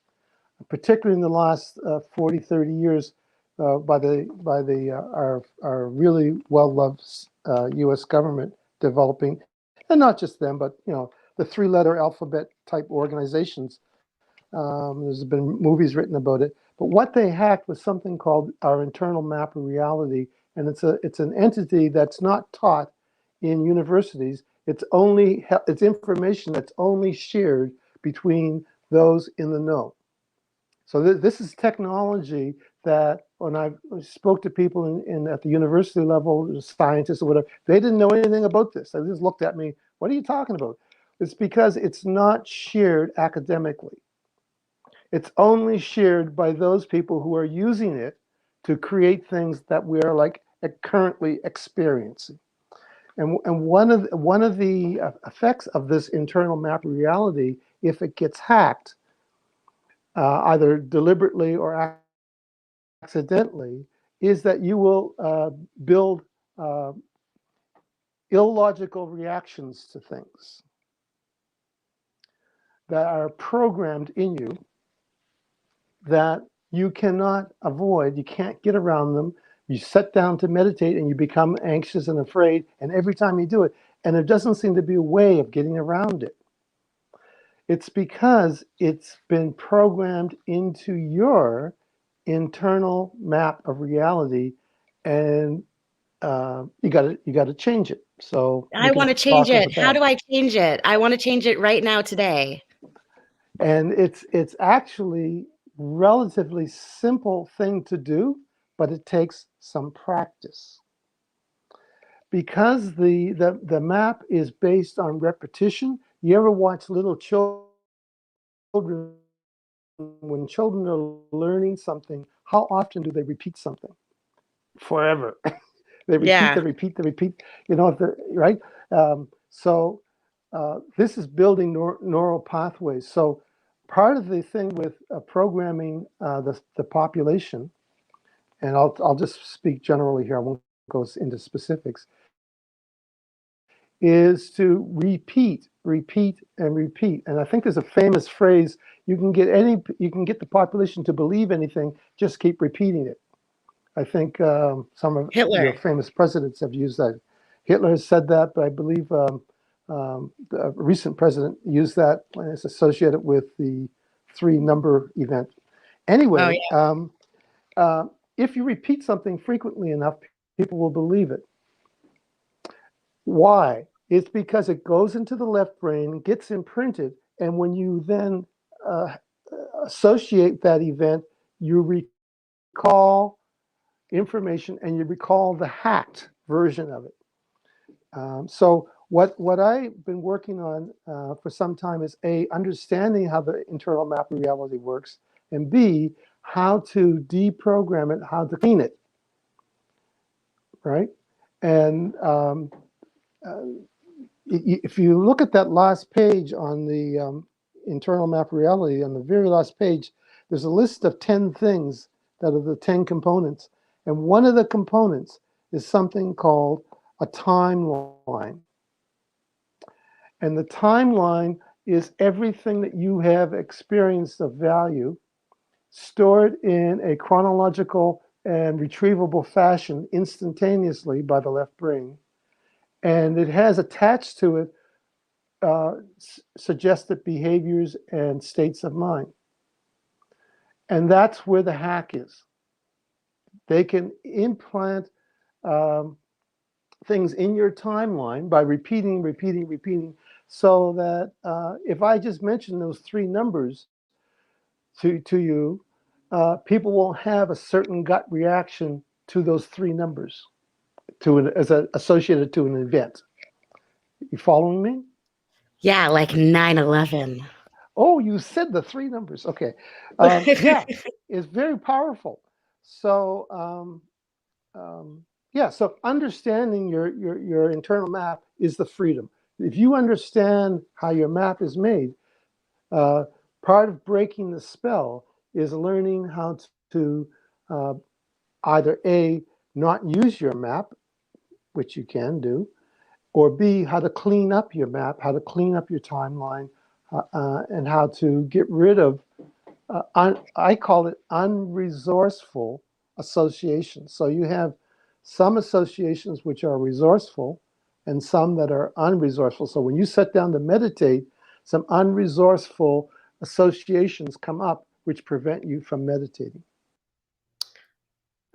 Speaker 2: particularly in the last 40, 30 years, by our really well-loved U.S. government developing, and not just them, but the three-letter alphabet type organizations. There's been movies written about it. But what they hacked was something called our internal map of reality, and it's an entity that's not taught in universities. It's information that's only shared between those in the know. So this is technology that when I spoke to people at the university level, scientists or whatever, they didn't know anything about this. They just looked at me, what are you talking about? It's because it's not shared academically. It's only shared by those people who are using it to create things that we are like currently experiencing. And one of the effects of this internal map of reality, if it gets hacked, either deliberately or accidentally, is that you will build uh, illogical reactions to things that are programmed in you that you cannot avoid. You can't get around them. You sit down to meditate and you become anxious and afraid, and every time you do it, and there doesn't seem to be a way of getting around it. It's because it's been programmed into your internal map of reality, and you got to change it. So we
Speaker 1: I
Speaker 2: can
Speaker 1: want to change
Speaker 2: talk
Speaker 1: it.
Speaker 2: about
Speaker 1: How
Speaker 2: that.
Speaker 1: do I change it? I want to change it right now today.
Speaker 2: And it's actually relatively simple thing to do, but it takes some practice because the map is based on repetition. You ever watch little children? When children are learning something, how often do they repeat something? Forever. They repeat,
Speaker 1: Yeah.
Speaker 2: they repeat, they repeat. You know, right? So this is building neural pathways. So part of the thing with programming the population, and I'll just speak generally here. I won't go into specifics. Is to repeat, repeat, and repeat. And I think there's a famous phrase: you can get the population to believe anything, just keep repeating it. I think some of your
Speaker 1: Hitler.
Speaker 2: famous presidents have used that. Hitler has said that, but I believe a recent president used that, and it's associated with the three number event.
Speaker 1: Oh,
Speaker 2: Anyway,
Speaker 1: yeah.
Speaker 2: if you repeat something frequently enough, people will believe it. Why? It's because it goes into the left brain, gets imprinted, and when you then uh, associate that event, you recall information and you recall the hacked version of it. So what I've been working on for some time is A, understanding how the internal map of reality works, and B, how to deprogram it, how to clean it, right? And uh, if you look at that last page on the internal map of reality, on the very last page, there's a list of 10 things that are the 10 components. And one of the components is something called a timeline. And the timeline is everything that you have experienced of value stored in a chronological and retrievable fashion instantaneously by the left brain. And it has attached to it suggested behaviors and states of mind. And that's where the hack is. They can implant um, things in your timeline by repeating, repeating, repeating, so that if I just mention those three numbers to you, people will have a certain gut reaction to those three numbers associated to an event. You following me?
Speaker 1: Yeah, like 9/11.
Speaker 2: Oh, you said the three numbers. Okay. Yeah, it's very powerful. So, yeah, so understanding your internal map is the freedom. If you understand how your map is made, uh, part of breaking the spell is learning how to uh, either A, not use your map, which you can do, or B, how to clean up your map, how to clean up your timeline, and how to get rid of I call it unresourceful associations. So you have some associations which are resourceful and some that are unresourceful. So when you sit down to meditate, some unresourceful associations come up which prevent you from meditating.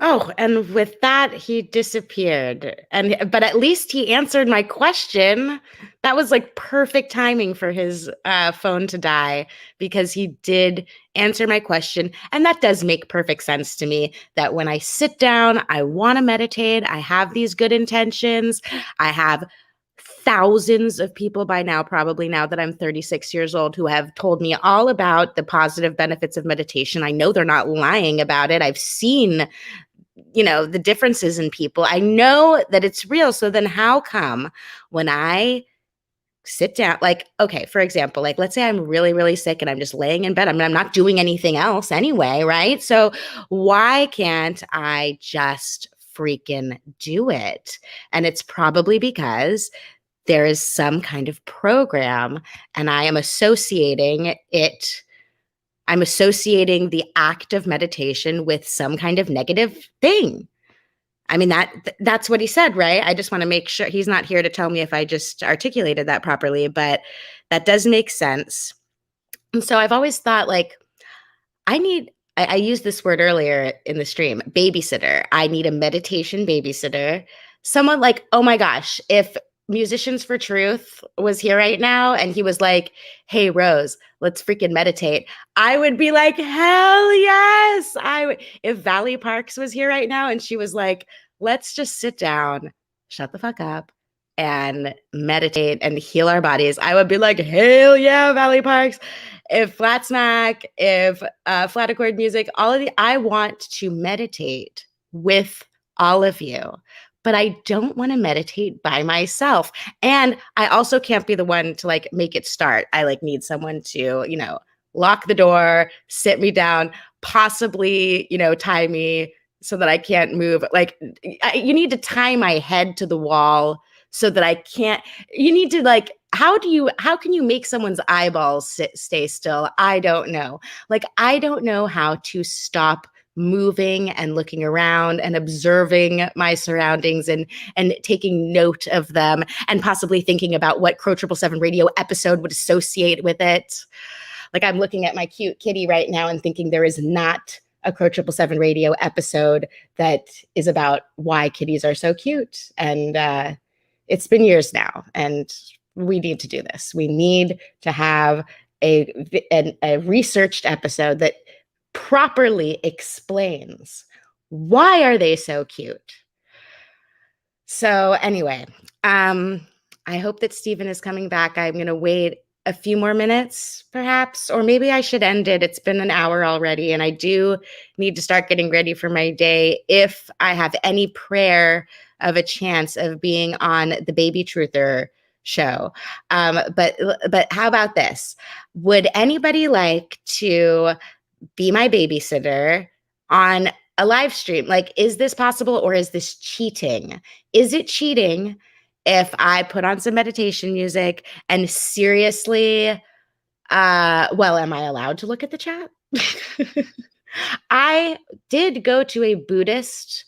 Speaker 1: Oh, and with that, he disappeared. But at least he answered my question. That was like perfect timing for his phone to die because he did answer my question. And that does make perfect sense to me that when I sit down, I want to meditate, I have these good intentions, I have thousands of people by now, probably now that I'm 36 years old, who have told me all about the positive benefits of meditation. I know they're not lying about it. I've seen the differences in people. I know that it's real. So then how come when I sit down, like, okay, for example, like, let's say I'm really, really sick and I'm just laying in bed. I mean, I'm not doing anything else anyway, right? So why can't I just freaking do it? And it's probably because there is some kind of program and I am associating it. I'm associating the act of meditation with some kind of negative thing. I mean, that's what he said, right? I just want to make sure he's not here to tell me if I just articulated that properly, but that does make sense. And so I've always thought, like, I used this word earlier in the stream, babysitter. I need a meditation babysitter. Someone like, oh my gosh, if Musicians for Truth was here right now and he was like, hey, Rose, let's freaking meditate, I would be like, hell yes. If Valley Parks was here right now and she was like, let's just sit down, shut the fuck up, and meditate and heal our bodies, I would be like, hell yeah, Valley Parks. If Flat Smack, if Flat Accord Music, all of I want to meditate with all of you, but I don't want to meditate by myself. And I also can't be the one to like make it start. I like need someone to, lock the door, sit me down, possibly, tie me so that I can't move. Like you need to tie my head to the wall so that I can't. You need to like, how can you make someone's eyeballs stay still? I don't know. Like, I don't know how to stop moving and looking around and observing my surroundings and taking note of them and possibly thinking about what Crow 777 radio episode would associate with it. Like, I'm looking at my cute kitty right now and thinking there is not a Crow 777 radio episode that is about why kitties are so cute. And it's been years now, and we need to do this. We need to have a researched episode that properly explains why are they so cute. So anyway, I hope that Steven is coming back. I'm going to wait a few more minutes, perhaps, or maybe I should end it. It's been an hour already, and I do need to start getting ready for my day if I have any prayer of a chance of being on the Baby Truther show. But how about this? Would anybody like to be my babysitter on a live stream? Like, is this possible or is this cheating? Is it cheating if I put on some meditation music and seriously, well, am I allowed to look at the chat? I did go to a Buddhist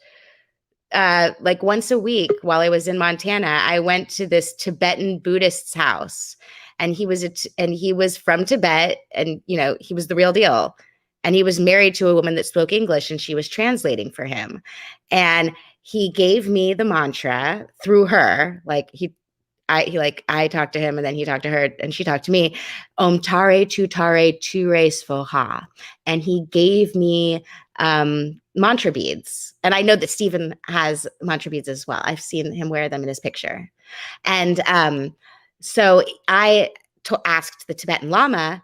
Speaker 1: like once a week while I was in Montana. I went to this Tibetan Buddhist's house, and he was from Tibet, and he was the real deal. And he was married to a woman that spoke English, and she was translating for him. And he gave me the mantra through her. Like I talked to him, and then he talked to her, and she talked to me. Om tare tu re svoha. And he gave me mantra beads. And I know that Steven has mantra beads as well. I've seen him wear them in his picture. And so I asked the Tibetan Lama,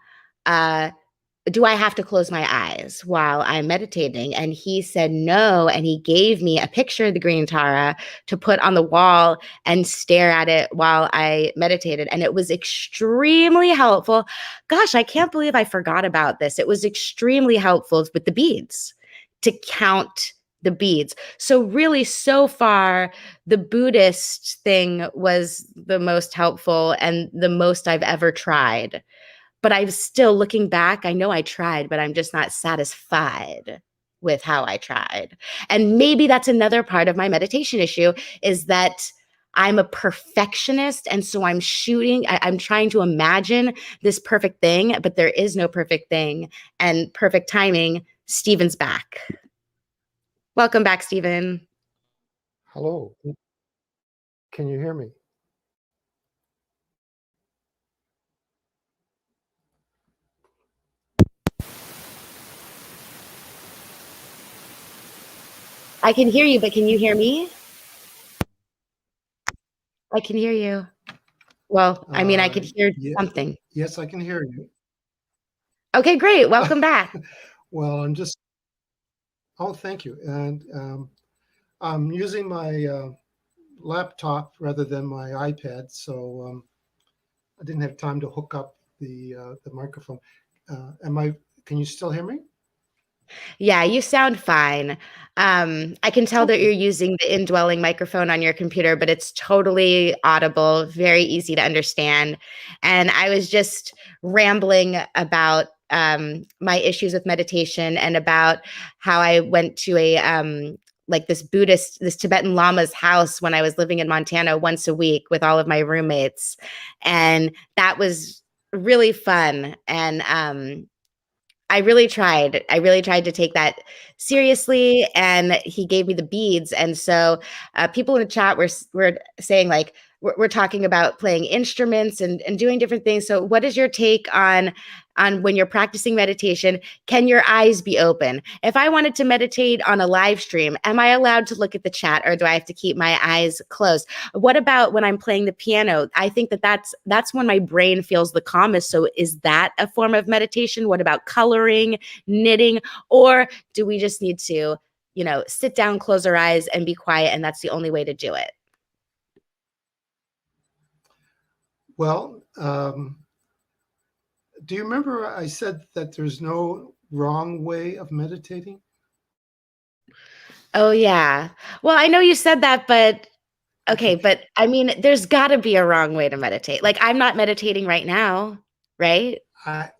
Speaker 1: do I have to close my eyes while I'm meditating? And he said no. And he gave me a picture of the green Tara to put on the wall and stare at it while I meditated. And it was extremely helpful. Gosh, I can't believe I forgot about this. It was extremely helpful with the beads, to count the beads. So really, so far, the Buddhist thing was the most helpful and the most I've ever tried. But I'm still looking back. I know I tried, but I'm just not satisfied with how I tried. And maybe that's another part of my meditation issue, is that I'm a perfectionist. And so I'm trying to imagine this perfect thing, but there is no perfect thing. And perfect timing, Steven's back. Welcome back, Steven.
Speaker 2: Hello. Can you hear me?
Speaker 1: I can hear you, but can you hear me? I can hear you. Well, I mean, I could hear something.
Speaker 2: Yes, I can hear you.
Speaker 1: Okay, great. Welcome back.
Speaker 2: Well, oh, thank you. And I'm using my laptop rather than my iPad, so I didn't have time to hook up the microphone. Am I? Can you still hear me?
Speaker 1: Yeah, you sound fine. I can tell that
Speaker 2: Okay.
Speaker 1: you're using the indwelling microphone on your computer, but it's totally audible, very easy to understand. And I was just rambling about my issues with meditation and about how I went to a like this Tibetan Lama's house when I was living in Montana once a week with all of my roommates, and that was really fun. And I really tried. I really tried to take that seriously, and he gave me the beads. And so, people in the chat were saying like we're talking about playing instruments and doing different things. So, what is your take on when you're practicing meditation? Can your eyes be open? If I wanted to meditate on a live stream, am I allowed to look at the chat, or do I have to keep my eyes closed? What about when I'm playing the piano? I think that's when my brain feels the calmest. So is that a form of meditation? What about coloring, knitting, or do we just need to, sit down, close our eyes, and be quiet, and that's the only way to do it?
Speaker 2: Well, do you remember I said that there's no wrong way of meditating?
Speaker 1: Oh yeah. Well, I know you said that, but okay,
Speaker 2: Okay.
Speaker 1: but I mean, there's got to be a wrong way to meditate. Like I'm not meditating right now, right?
Speaker 2: I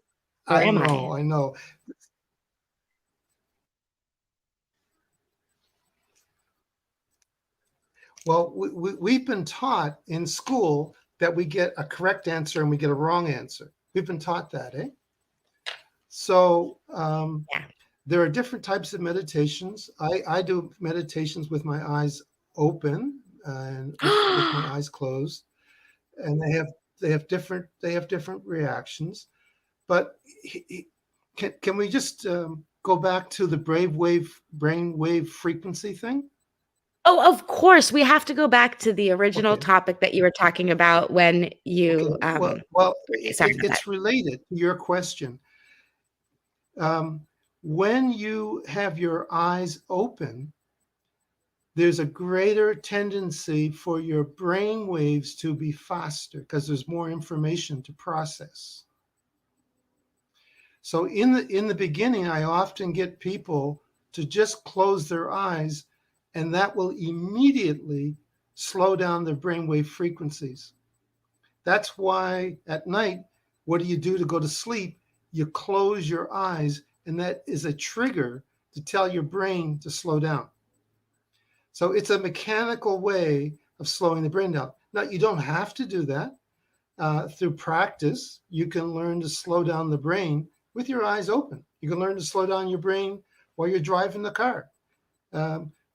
Speaker 1: Or
Speaker 2: I
Speaker 1: am I?
Speaker 2: know, I know. Well, we've been taught in school that we get a correct answer and we get a wrong answer. We've been taught that, eh? So
Speaker 1: Yeah.
Speaker 2: there are different types of meditations. I do meditations with my eyes open and with my eyes closed, and they have different reactions. But can we just go back to the brainwave frequency thing?
Speaker 1: Oh, of course, we have to go back to the original
Speaker 2: Okay.
Speaker 1: topic that you were talking about when
Speaker 2: Okay.
Speaker 1: you,
Speaker 2: Well,
Speaker 1: sorry about that.
Speaker 2: it's related to your question. Um, when you have your eyes open, there's a greater tendency for your brain waves to be faster because there's more information to process. So in the beginning, I often get people to just close their eyes, and that will immediately slow down their brainwave frequencies. That's why at night, what do you do to go to sleep? You close your eyes, and that is a trigger to tell your brain to slow down. So it's a mechanical way of slowing the brain down. Now, you don't have to do that. Through practice, you can learn to slow down the brain with your eyes open. You can learn to slow down your brain while you're driving the car.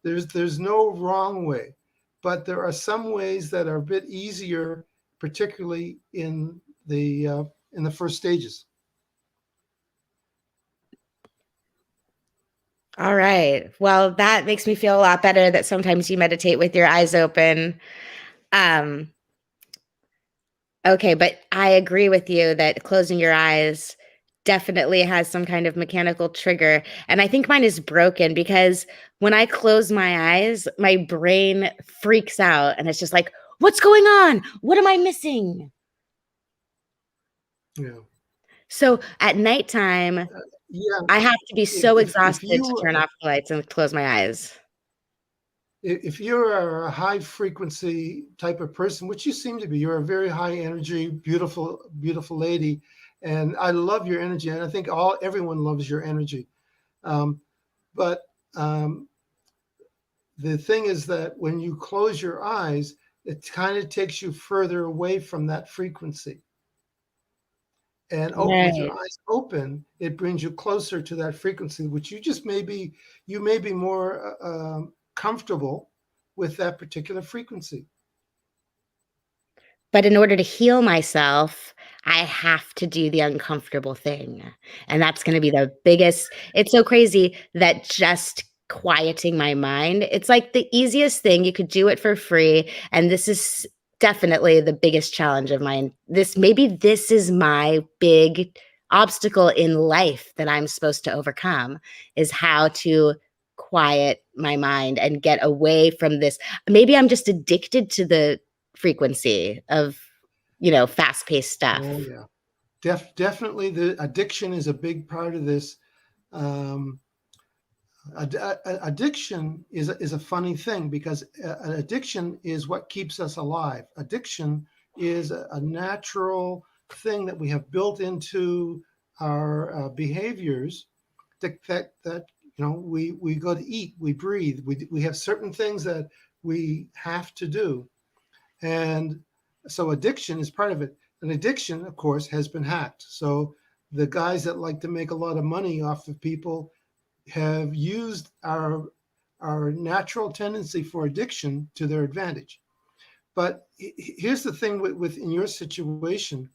Speaker 2: There's no wrong way, but there are some ways that are a bit easier, particularly in the first stages.
Speaker 1: All right. Well, that makes me feel a lot better that sometimes you meditate with your eyes open. Um, okay, but I agree with you that closing your eyes definitely has some kind of mechanical trigger. And I think mine is broken because when I close my eyes, my brain freaks out and it's just like, what's going on? What am I missing?
Speaker 2: Yeah,
Speaker 1: So at nighttime,
Speaker 2: yeah.
Speaker 1: I have to be
Speaker 2: If
Speaker 1: so
Speaker 2: if if
Speaker 1: exhausted to
Speaker 2: you
Speaker 1: turn off the lights and close my eyes.
Speaker 2: if you're a high frequency type of person, which you seem to be, you're a very high energy, beautiful lady, and I love your energy, and I think everyone loves your energy. Um, but the thing is that when you close your eyes, it kind of takes you further away from that frequency. And with your
Speaker 1: Right.
Speaker 2: eyes open, it brings you closer to that frequency, which you may be more comfortable with that particular frequency.
Speaker 1: But in order to heal myself, I have to do the uncomfortable thing. And that's gonna be the biggest it's so crazy that just quieting my mind, it's like the easiest thing, you could do it for free, and this is definitely the biggest challenge of mine. This is my big obstacle in life that I'm supposed to overcome, is how to quiet my mind and get away from this. Maybe I'm just addicted to the frequency of, fast-paced stuff.
Speaker 3: Oh yeah, definitely the addiction is a big part of this. Um, Addiction is a funny thing because an addiction is what keeps us alive. Addiction is a natural thing that we have built into our behaviors that we go to eat, we breathe, we have certain things that we have to do, and so addiction is part of it. And addiction, of course, has been hacked. So the guys that like to make a lot of money off of people have used our natural tendency for addiction to their advantage. But here's the thing with in your situation,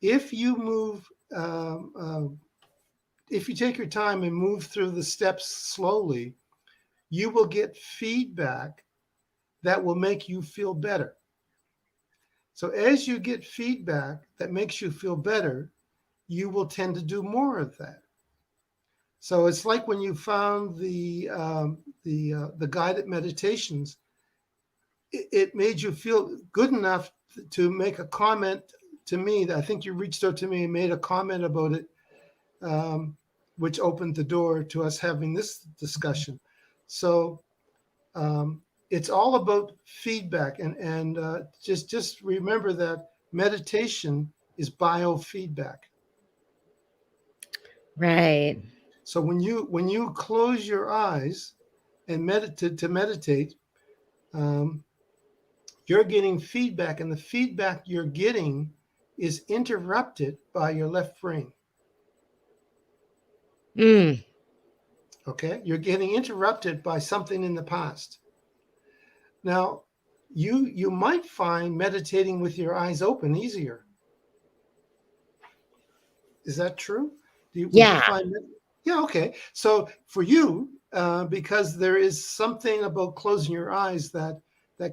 Speaker 3: if you move, if you take your time and move through the steps slowly, you will get feedback that will make you feel better. So as you get feedback that makes you feel better, you will tend to do more of that. So it's like when you found the guided meditations, it made you feel good enough to make a comment to me. That I think you reached out to me and made a comment about it, which opened the door to us having this discussion. So it's all about feedback, and just remember that meditation is biofeedback.
Speaker 1: Right.
Speaker 3: So when you close your eyes and meditate, you're getting feedback, and the feedback you're getting is interrupted by your left brain.
Speaker 1: Mm.
Speaker 3: Okay, you're getting interrupted by something in the past. Now, you might find meditating with your eyes open easier. Is that true? Would you
Speaker 1: Yeah.
Speaker 3: find that? Yeah, okay. So for you, because there is something about closing your eyes that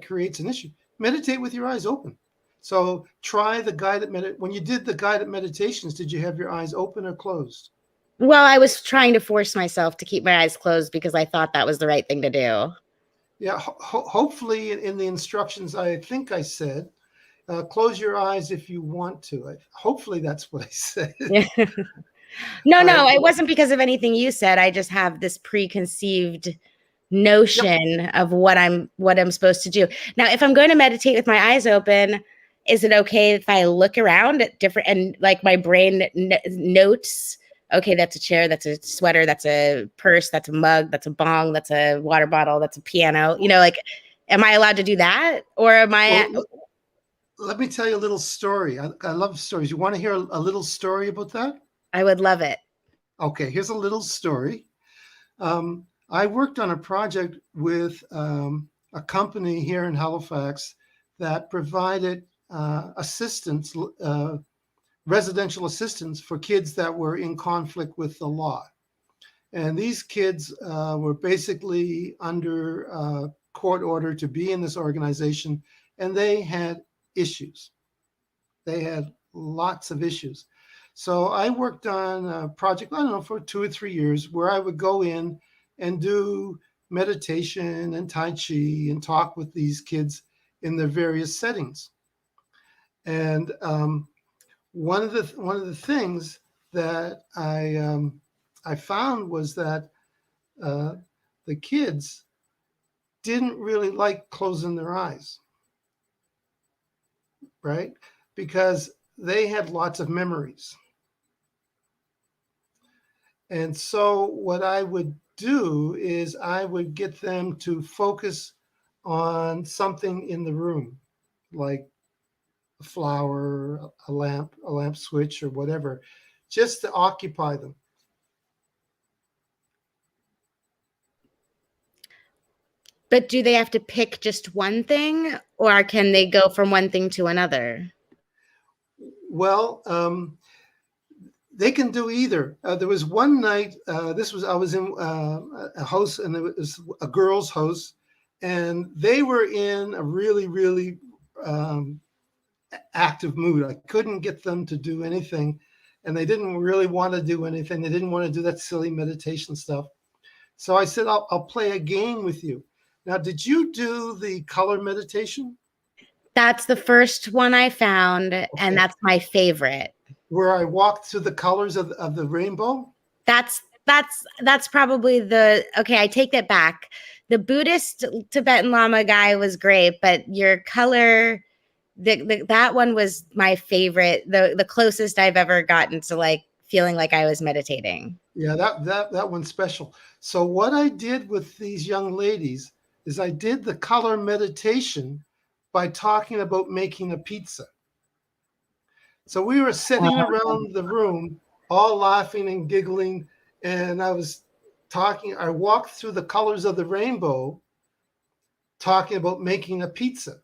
Speaker 3: creates an issue, meditate with your eyes open. So try the guided when you did the guided meditations, did you have your eyes open or closed?
Speaker 1: Well, I was trying to force myself to keep my eyes closed because I thought that was the right thing to do.
Speaker 3: Yeah, hopefully in the instructions, I think I said, close your eyes if you want to. Hopefully that's what I said.
Speaker 1: No,
Speaker 3: All right.
Speaker 1: it wasn't because of anything you said. I just have this preconceived
Speaker 3: Yep.
Speaker 1: notion of what I'm supposed to do. Now, if I'm going to meditate with my eyes open, is it okay if I look around at different and like my brain notes, okay, that's a chair, that's a sweater, that's a purse, that's a mug, that's a bong, that's a water bottle, that's a piano, like, am I allowed to do that? Or am I?
Speaker 3: Well, let me tell you a little story. I love stories. You want to hear a little story about that?
Speaker 1: I would love it.
Speaker 3: Okay, here's a little story. I worked on a project with a company here in Halifax that provided assistance, residential assistance for kids that were in conflict with the law. And these kids were basically under court order to be in this organization, and they had issues. They had lots of issues. So I worked on a project, I don't know, for 2 or 3 years, where I would go in and do meditation and Tai Chi and talk with these kids in their various settings. And one of the things that I found was that the kids didn't really like closing their eyes, right? Because they had lots of memories. And so what I would do is I would get them to focus on something in the room, like a flower, a lamp switch, or whatever, just to occupy them.
Speaker 1: But do they have to pick just one thing, or can they go from one thing to another?
Speaker 3: Well, they can do either. There was one night, I was in a house, and it was a girls' house, and they were in a really, really active mood. I couldn't get them to do anything, and they didn't really want to do anything. They didn't want to do that silly meditation stuff. So I said, I'll play a game with you. Now, did you do the color meditation?
Speaker 1: That's the first one I found, and
Speaker 3: Okay.
Speaker 1: that's my favorite.
Speaker 3: Where I walked through the colors of the rainbow?
Speaker 1: That's probably okay, I take that back. The Buddhist Tibetan Lama guy was great, but your color, that one was my favorite, the closest I've ever gotten to like feeling like I was meditating.
Speaker 3: Yeah, that one's special. So what I did with these young ladies is I did the color meditation by talking about making a pizza. So we were sitting around the room, all laughing and giggling, and I was talking. I walked through the colors of the rainbow, talking about making a pizza.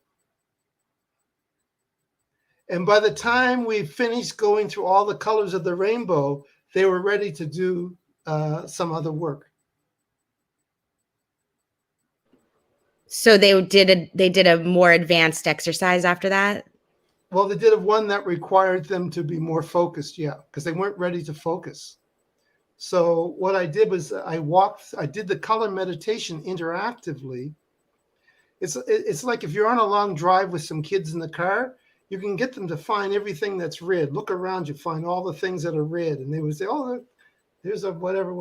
Speaker 3: And by the time we finished going through all the colors of the rainbow, they were ready to do some other work.
Speaker 1: So they did a more advanced exercise after that?
Speaker 3: Well, they did one that required them to be more focused, yeah, because they weren't ready to focus. So what I did was I did the color meditation interactively. It's like if you're on a long drive with some kids in the car, you can get them to find everything that's red. Look around you, find all the things that are red. And they would say, oh, there's a whatever,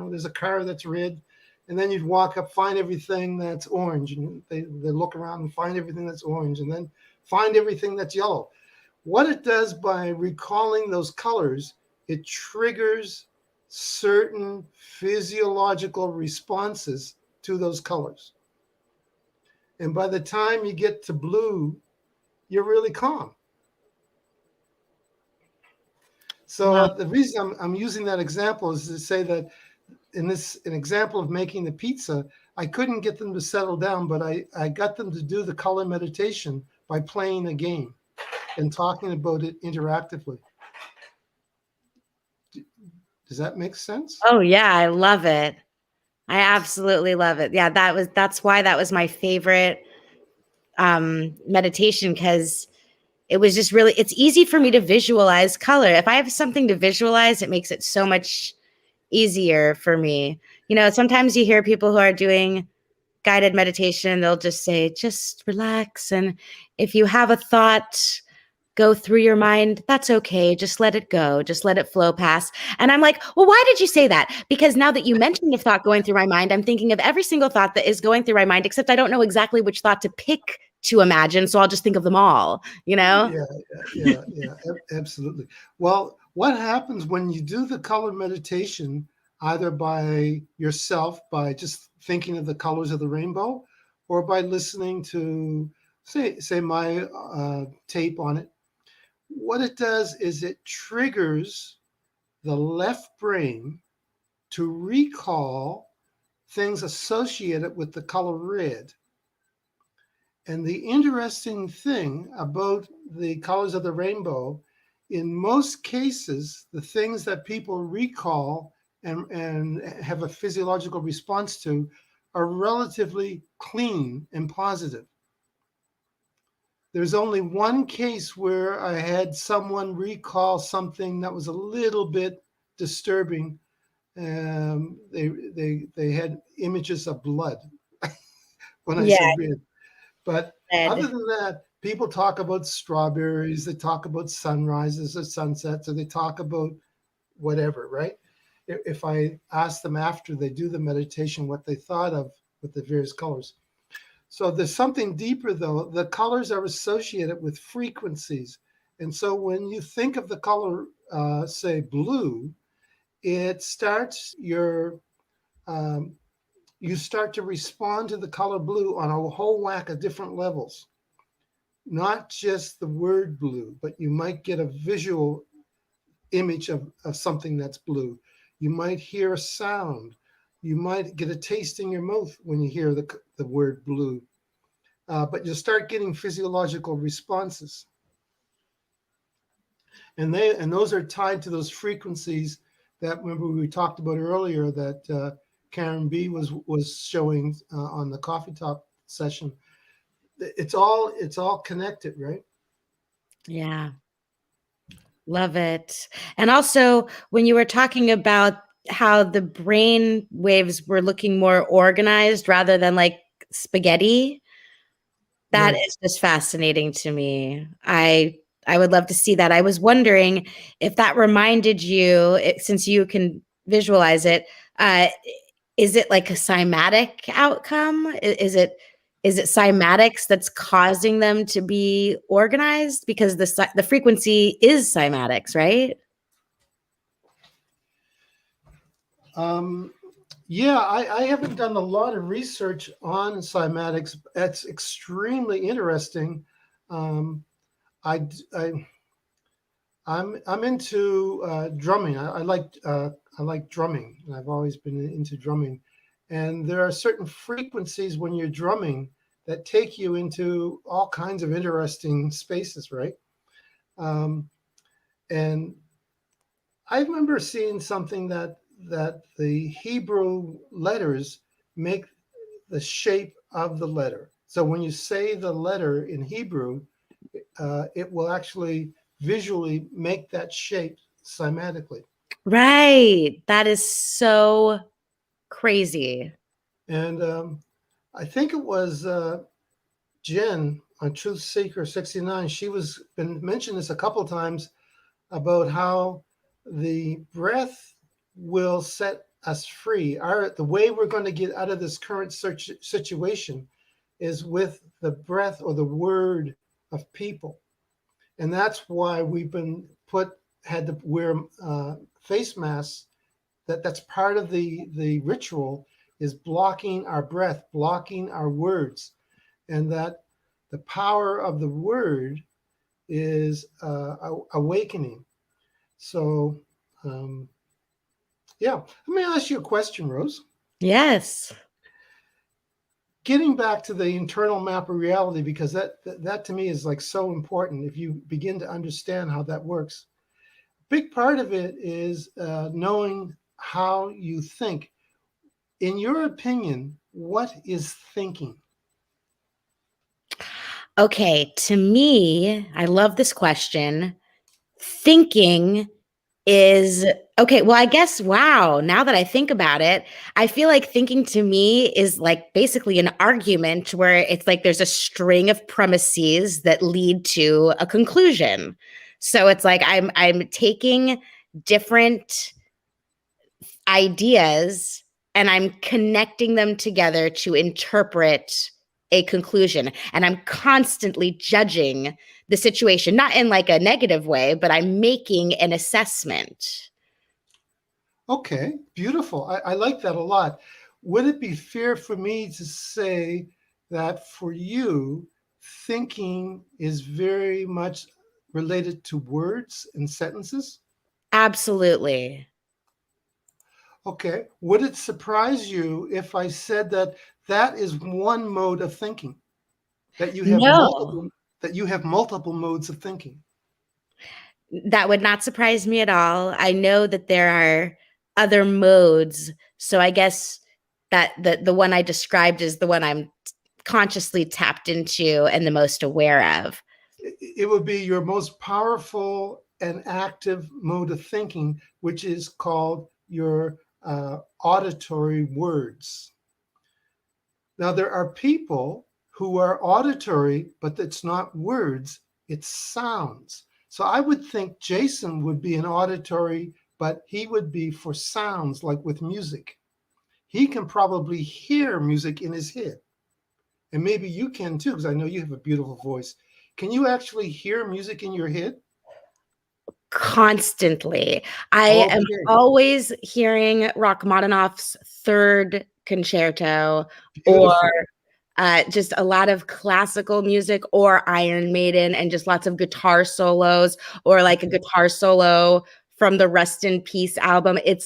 Speaker 3: there's a car that's red. And then you'd walk up, find everything that's orange. And they look around and find everything that's orange. And then find everything that's yellow. What it does by recalling those colors, it triggers certain physiological responses to those colors. And by the time you get to blue, you're really calm. So
Speaker 1: Wow.
Speaker 3: the reason I'm using that example is to say that an example of making the pizza, I couldn't get them to settle down, but I got them to do the color meditation by playing a game and talking about it interactively. Does that make sense?
Speaker 1: Oh yeah, I love it. I absolutely love it. Yeah, that's why that was my favorite meditation, because it was just really, it's easy for me to visualize color. If I have something to visualize, it makes it so much easier for me. Sometimes you hear people who are doing guided meditation, they'll just say, just relax. And if you have a thought go through your mind, that's okay. Just let it go. Just let it flow past. And I'm like, well, why did you say that? Because now that you mentioned the thought going through my mind, I'm thinking of every single thought that is going through my mind, except I don't know exactly which thought to pick to imagine. So I'll just think of them all,
Speaker 3: Yeah, absolutely. Well, what happens when you do the color meditation, either by yourself, by just thinking of the colors of the rainbow, or by listening to, say my tape on it, what it does is it triggers the left brain to recall things associated with the color red. And the interesting thing about the colors of the rainbow, in most cases, the things that people recall and have a physiological response to are relatively clean and positive. There's only one case where I had someone recall something that was a little bit disturbing. They had images of blood when I
Speaker 1: Yeah.
Speaker 3: said red. But other than that, people talk about strawberries, they talk about sunrises or sunsets, or they talk about whatever, right? If I ask them after they do the meditation what they thought of with the various colors. So there's something deeper, though. The colors are associated with frequencies. And so when you think of the color, say, blue, it starts you start to respond to the color blue on a whole whack of different levels. Not just the word blue, but you might get a visual image of something that's blue. You might hear a sound. You might get a taste in your mouth when you hear the word blue. But you'll start getting physiological responses. And those are tied to those frequencies that, remember, we talked about earlier that Karen B was showing on the Coffee Talk session. It's all connected, right?
Speaker 1: Yeah. Love it. And also, when you were talking about how the brain waves were looking more organized rather than like spaghetti. That
Speaker 3: Right.
Speaker 1: is just fascinating to me. I would love to see that. I was wondering if that reminded you, since you can visualize it, uh, is it like a cymatic outcome? Is it cymatics that's causing them to be organized? Because the frequency is cymatics, right?
Speaker 3: Yeah, I haven't done a lot of research on cymatics. That's extremely interesting. Um, I, I I'm into drumming. I like drumming. I've always been into drumming, and there are certain frequencies when you're drumming that take you into all kinds of interesting spaces, right? Um, and I remember seeing something that the Hebrew letters make the shape of the letter. So when you say the letter in Hebrew, it will actually visually make that shape cymatically.
Speaker 1: Right. That is so crazy.
Speaker 3: And I think it was Jen on Truth Seeker 69. She was been mentioned this a couple of times about how the breath will set us free. The way we're going to get out of this current situation is with the breath or the word of people, and that's why we've been had to wear face masks. That's part of the ritual, is blocking our breath, blocking our words, and that the power of the word is awakening. So, um, yeah. Let me ask you a question, Rose.
Speaker 1: Yes.
Speaker 3: Getting back to the internal map of reality, because that to me is like so important. If you begin to understand how that works, big part of it is knowing how you think. In your opinion, what is thinking?
Speaker 1: Okay. To me, I love this question. Thinking is okay. Well, I guess, wow. Now that I think about it, I feel like thinking to me is like basically an argument where it's like there's a string of premises that lead to a conclusion. So it's like I'm taking different ideas and I'm connecting them together to interpret a conclusion. And I'm constantly judging the situation, not in like a negative way, but I'm making an assessment.
Speaker 3: Okay, beautiful. I like that a lot. Would it be fair for me to say that for you, thinking is very much related to words and sentences?
Speaker 1: Absolutely.
Speaker 3: Okay. Would it surprise you if I said that that is one mode of thinking, that
Speaker 1: No,
Speaker 3: you have multiple modes of thinking?
Speaker 1: that would not surprise me at all. I know that there are other modes. So I guess that the one I described is the one I'm consciously tapped into and the most aware of.
Speaker 3: It would be your most powerful and active mode of thinking, which is called your auditory words. Now, there are people who are auditory, but it's not words, it's sounds. So I would think Jason would be an auditory, but he would be for sounds, like with music. He can probably hear music in his head. And maybe you can too, because I know you have a beautiful voice. Can you actually hear music in your head?
Speaker 1: Constantly. I am
Speaker 3: Okay,
Speaker 1: always hearing Rachmaninoff's third concerto or
Speaker 3: beautiful.
Speaker 1: just a lot of classical music or Iron Maiden and just lots of guitar solos or like a
Speaker 3: Okay.
Speaker 1: guitar solo from the Rest in Peace album. It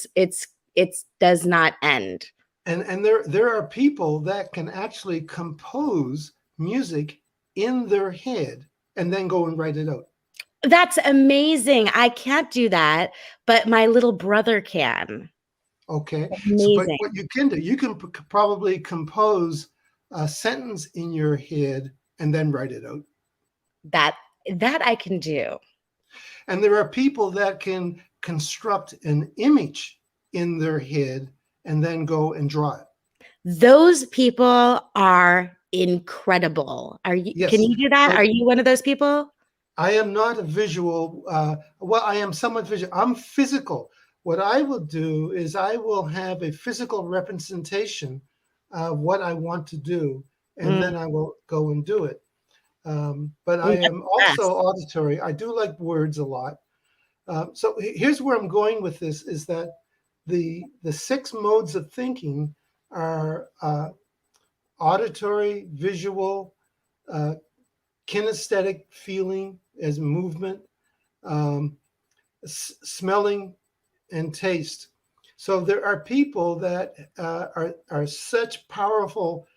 Speaker 1: does not end.
Speaker 3: And there are people that can actually compose music in their head and then go and write it out.
Speaker 1: That's amazing. I can't do that, but my little brother can.
Speaker 3: Okay. So, but
Speaker 1: Amazing.
Speaker 3: what you can do, you can probably compose a sentence in your head and then write it out.
Speaker 1: That that I can do.
Speaker 3: And there are people that can construct an image in their head and then go and draw it.
Speaker 1: Those people are incredible. Can
Speaker 3: Yes.
Speaker 1: you do that?
Speaker 3: So
Speaker 1: Are you one of those people?
Speaker 3: I am not a visual. Well, I am somewhat visual. I'm physical. What I will do is I will have a physical representation of what I want to do, and
Speaker 1: Mm,
Speaker 3: then I will go and do it. But I
Speaker 1: that's
Speaker 3: am
Speaker 1: the best.
Speaker 3: also auditory. I do like words a lot. So here's where I'm going with this: is that the six modes of thinking are auditory, visual, uh, kinesthetic, feeling as movement, um, smelling, and taste. So there are people that are such powerful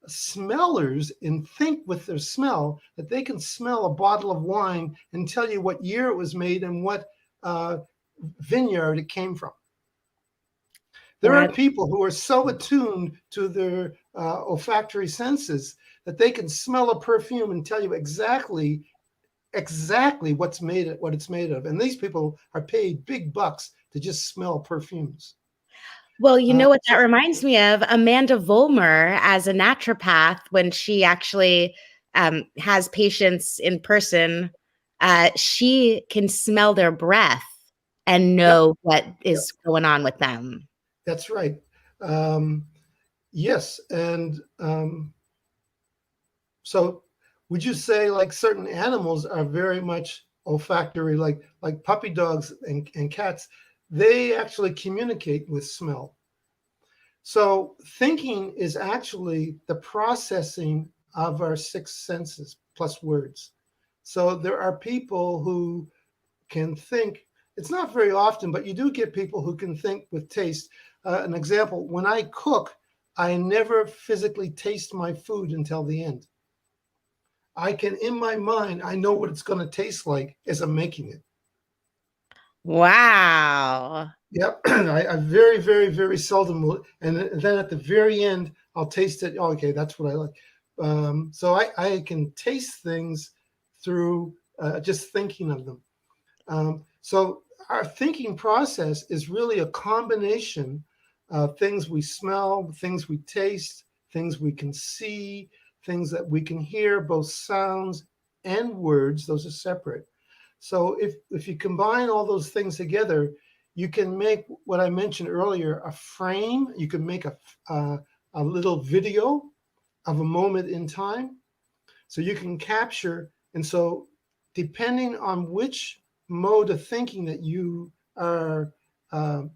Speaker 3: smellers and think with their smell that they can smell a bottle of wine and tell you what year it was made and what uh, vineyard it came from. There
Speaker 1: Boy,
Speaker 3: are people who are so attuned to their olfactory senses that they can smell a perfume and tell you exactly what it's made of. And these people are paid big bucks to just smell perfumes.
Speaker 1: well, you know what that
Speaker 3: So
Speaker 1: reminds me of? Amanda Vollmer as a naturopath, when she actually has patients in person, she can smell their breath and
Speaker 3: yep,
Speaker 1: know what
Speaker 3: yep,
Speaker 1: is going on with them.
Speaker 3: that's right. Um, yes, and so would you say like certain animals are very much olfactory, like puppy dogs and cats? They actually communicate with smell. So thinking is actually the processing of our six senses plus words. So there are people who can think. It's not very often, but you do get people who can think with taste. An example: when I cook, I never physically taste my food until the end. I can, in my mind, I know what it's going to taste like as I'm making it.
Speaker 1: Wow.
Speaker 3: Yep. I very, very, very seldom will. And then at the very end, I'll taste it. Oh, okay, that's what I like. So I can taste things through just thinking of them. So our thinking process is really a combination of things we smell, things we taste, things we can see, things that we can hear, both sounds and words. Those are separate. So if you combine all those things together, you can make what I mentioned earlier, a frame. You can make a little video of a moment in time. So you can capture, and so depending on which mode of thinking that you are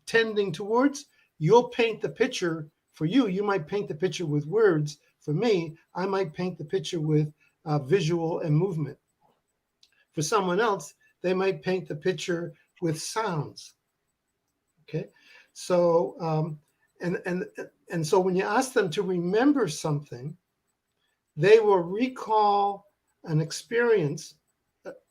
Speaker 3: tending towards, you'll paint the picture. For you, you might paint the picture with words. For me, I might paint the picture with visual and movement. For someone else, they might paint the picture with sounds. Okay, so and so when you ask them to remember something, they will recall an experience,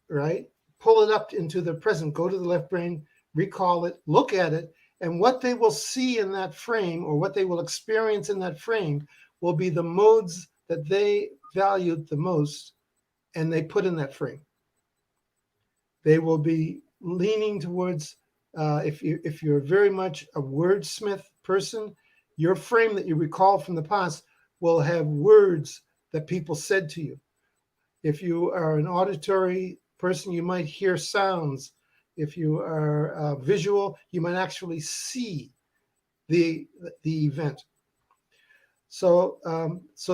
Speaker 3: right? Pull it up into the present, go to the left brain, recall it, look at it, and what they will see in that frame or what they will experience in that frame will be the modes that they valued the most and they put in that frame. They will be leaning towards, if you're very much a wordsmith person, your frame that you recall from the past will have words that people said to you. If you are an auditory person, you might hear sounds. If you are visual, you might actually see the the event. So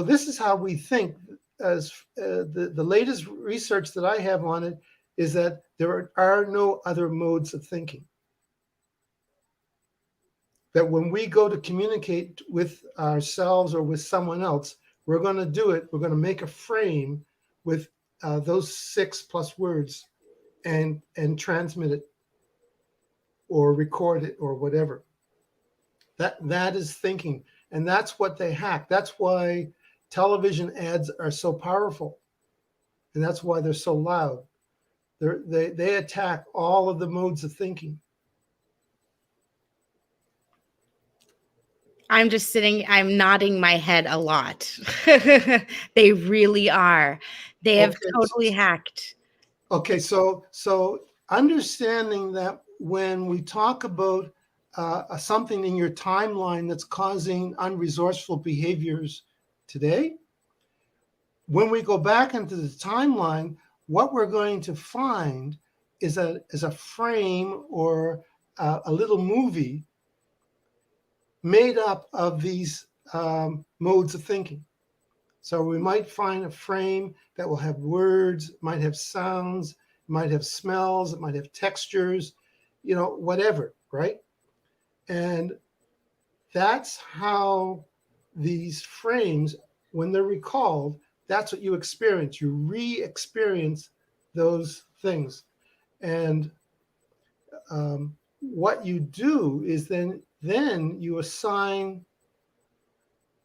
Speaker 3: this is how we think. As the latest research that I have on it is that there are no other modes of thinking. That when we go to communicate with ourselves or with someone else, we're going to do it. We're going to make a frame with those six plus words and transmit it or record it or whatever. That is thinking, and that's what they hack. That's why television ads are so powerful, and that's why they're so loud. They attack all of the modes of thinking.
Speaker 1: I'm just sitting, I'm nodding my head a lot. They really are. They have
Speaker 3: Okay,
Speaker 1: totally hacked.
Speaker 3: okay. So understanding that when we talk about something in your timeline that's causing unresourceful behaviors today. When we go back into the timeline, what we're going to find is a frame or a little movie made up of these modes of thinking. So we might find a frame that will have words, might have sounds, might have smells, it might have textures, whatever, right? And that's how these frames, when they're recalled, that's what you experience. You re-experience those things. And what you do is then you assign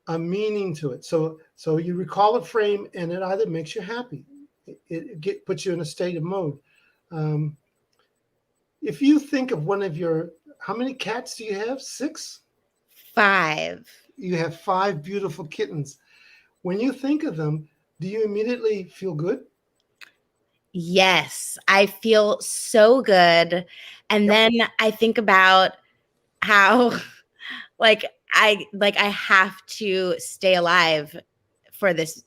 Speaker 3: a meaning to it. So you recall a frame, and it either makes you happy, it puts you in a state of mode. If you think of one of how many cats do you have? 6?
Speaker 1: 5.
Speaker 3: You have 5 beautiful kittens. When you think of them, do you immediately feel good?
Speaker 1: Yes, I feel so good. And then I think about how I have to stay alive for these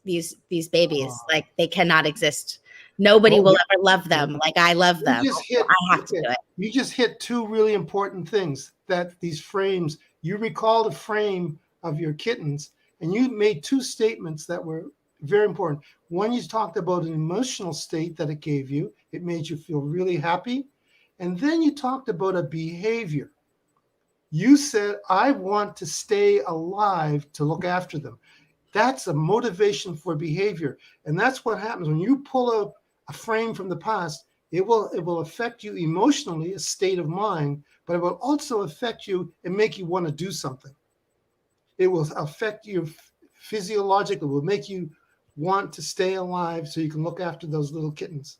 Speaker 1: babies. Like, they cannot exist. Nobody will ever love them like I love them. I have to do it.
Speaker 3: You just hit 2 really important things, that these frames, you recalled a frame of your kittens, and you made 2 statements that were very important. One, you talked about an emotional state that it gave you. It made you feel really happy. And then you talked about a behavior. You said, I want to stay alive to look after them. That's a motivation for behavior. And that's what happens when you pull up a frame from the past. It will affect you emotionally, a state of mind, but it will also affect you and make you want to do something. It will affect you physiologically. It will make you want to stay alive so you can look after those little kittens.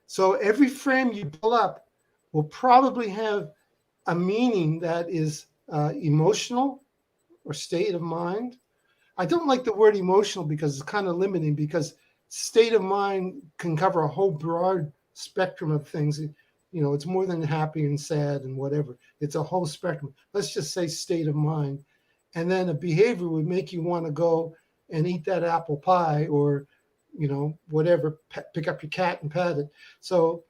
Speaker 3: So every frame you pull up will probably have a meaning that is emotional or state of mind. I don't like the word emotional because it's kind of limiting, because state of mind can cover a whole broad spectrum of things. It's more than happy and sad and whatever. It's a whole spectrum. Let's just say state of mind. And then a behavior would make you want to go and eat that apple pie, or, whatever, pick up your cat and pet it. So,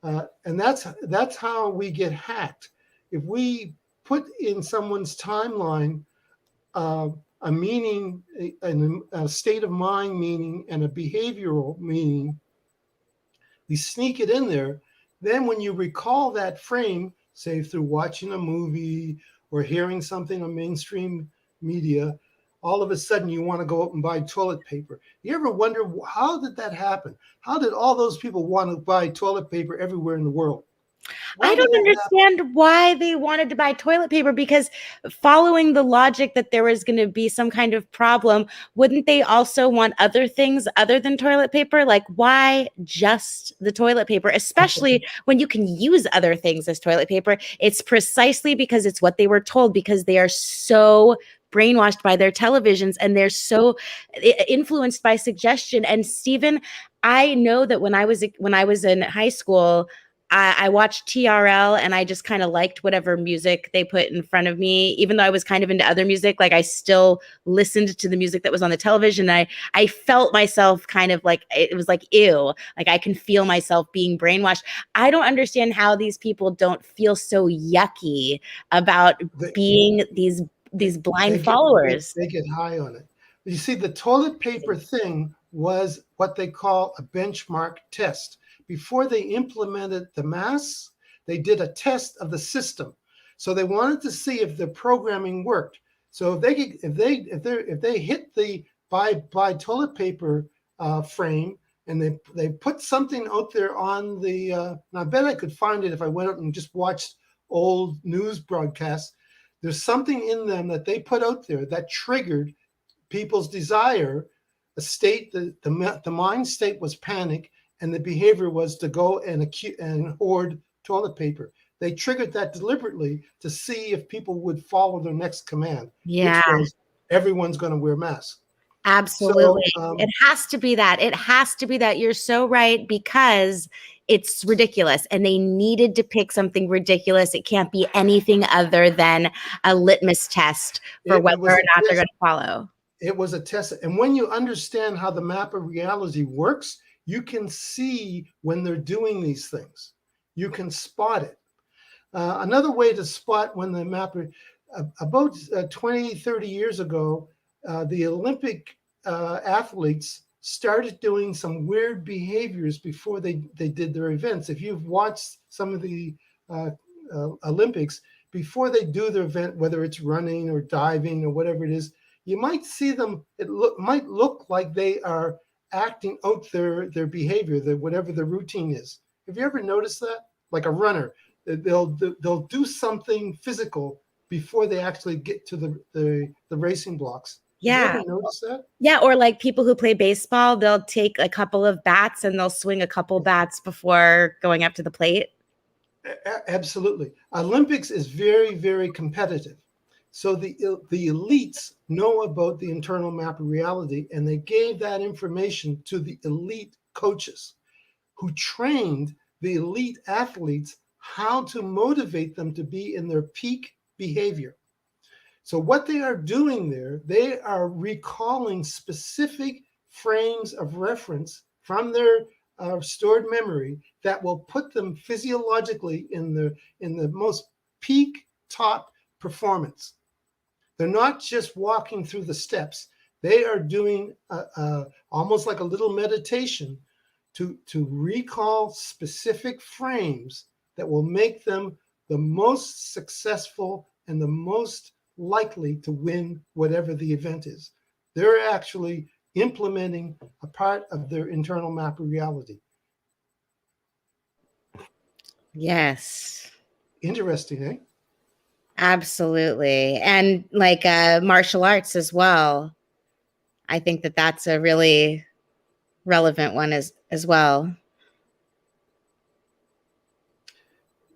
Speaker 3: and that's how we get hacked. If we put in someone's timeline a meaning, a state of mind meaning, and a behavioral meaning, we sneak it in there. Then when you recall that frame, say through watching a movie or hearing something on mainstream media, all of a sudden you want to go out and buy toilet paper. You ever wonder, how did that happen? How did all those people want to buy toilet paper everywhere in the world?
Speaker 1: I don't understand why they wanted to buy toilet paper, because following the logic that there was going to be some kind of problem, wouldn't they also want other things other than toilet paper? Like, why just the toilet paper, especially when you can use other things as toilet paper? It's precisely because it's what they were told, because they are so brainwashed by their televisions and they're so influenced by suggestion. And Steven, I know that when I was in high school, I watched TRL and I just kind of liked whatever music they put in front of me, even though I was kind of into other music. Like, I still listened to the music that was on the television. I felt myself kind of like, it was like, ew, like I can feel myself being brainwashed. I don't understand how these people don't feel so yucky about being these blind followers.
Speaker 3: They get high on it. You see, the toilet paper thing was what they call a benchmark test. Before they implemented the masks, they did a test of the system. So they wanted to see if the programming worked. So if they hit the buy toilet paper frame, and they put something out there on the, and I bet I could find it if I went out and just watched old news broadcasts. There's something in them that they put out there that triggered people's desire. A state, the mind state was panic, and the behavior was to go and hoard toilet paper. They triggered that deliberately to see if people would follow their next command, which was everyone's going to wear masks.
Speaker 1: Absolutely. So, it has to be that. It has to be that. You're so right, because it's ridiculous. And they needed to pick something ridiculous. It can't be anything other than a litmus test for whether or not they're going to follow.
Speaker 3: It was a test. And when you understand how the map of reality works, you can see when they're doing these things. You can spot it. Another way to spot when the map, about 20, 30 years ago, the Olympic athletes started doing some weird behaviors before they did their events. If you've watched some of the Olympics, before they do their event, whether it's running or diving or whatever it is, you might see them, might look like they are acting out their behavior, whatever the routine is. Have you ever noticed that? Like a runner, they'll do something physical before they actually get to the racing blocks.
Speaker 1: Yeah.
Speaker 3: Have you ever noticed that?
Speaker 1: Yeah, or like people who play baseball, they'll take a couple of bats and they'll swing a couple bats before going up to the plate.
Speaker 3: Absolutely. Olympics is very, very competitive. So the elites know about the internal map of reality, and they gave that information to the elite coaches who trained the elite athletes how to motivate them to be in their peak behavior. So what they are doing there, they are recalling specific frames of reference from their stored memory that will put them physiologically in the most peak top performance. They're not just walking through the steps. They are doing almost like a little meditation to recall specific frames that will make them the most successful and the most likely to win whatever the event is. They're actually implementing a part of their internal map of reality.
Speaker 1: Yes.
Speaker 3: Interesting, eh?
Speaker 1: Absolutely. And like martial arts as well. I think that that's a really relevant one as well.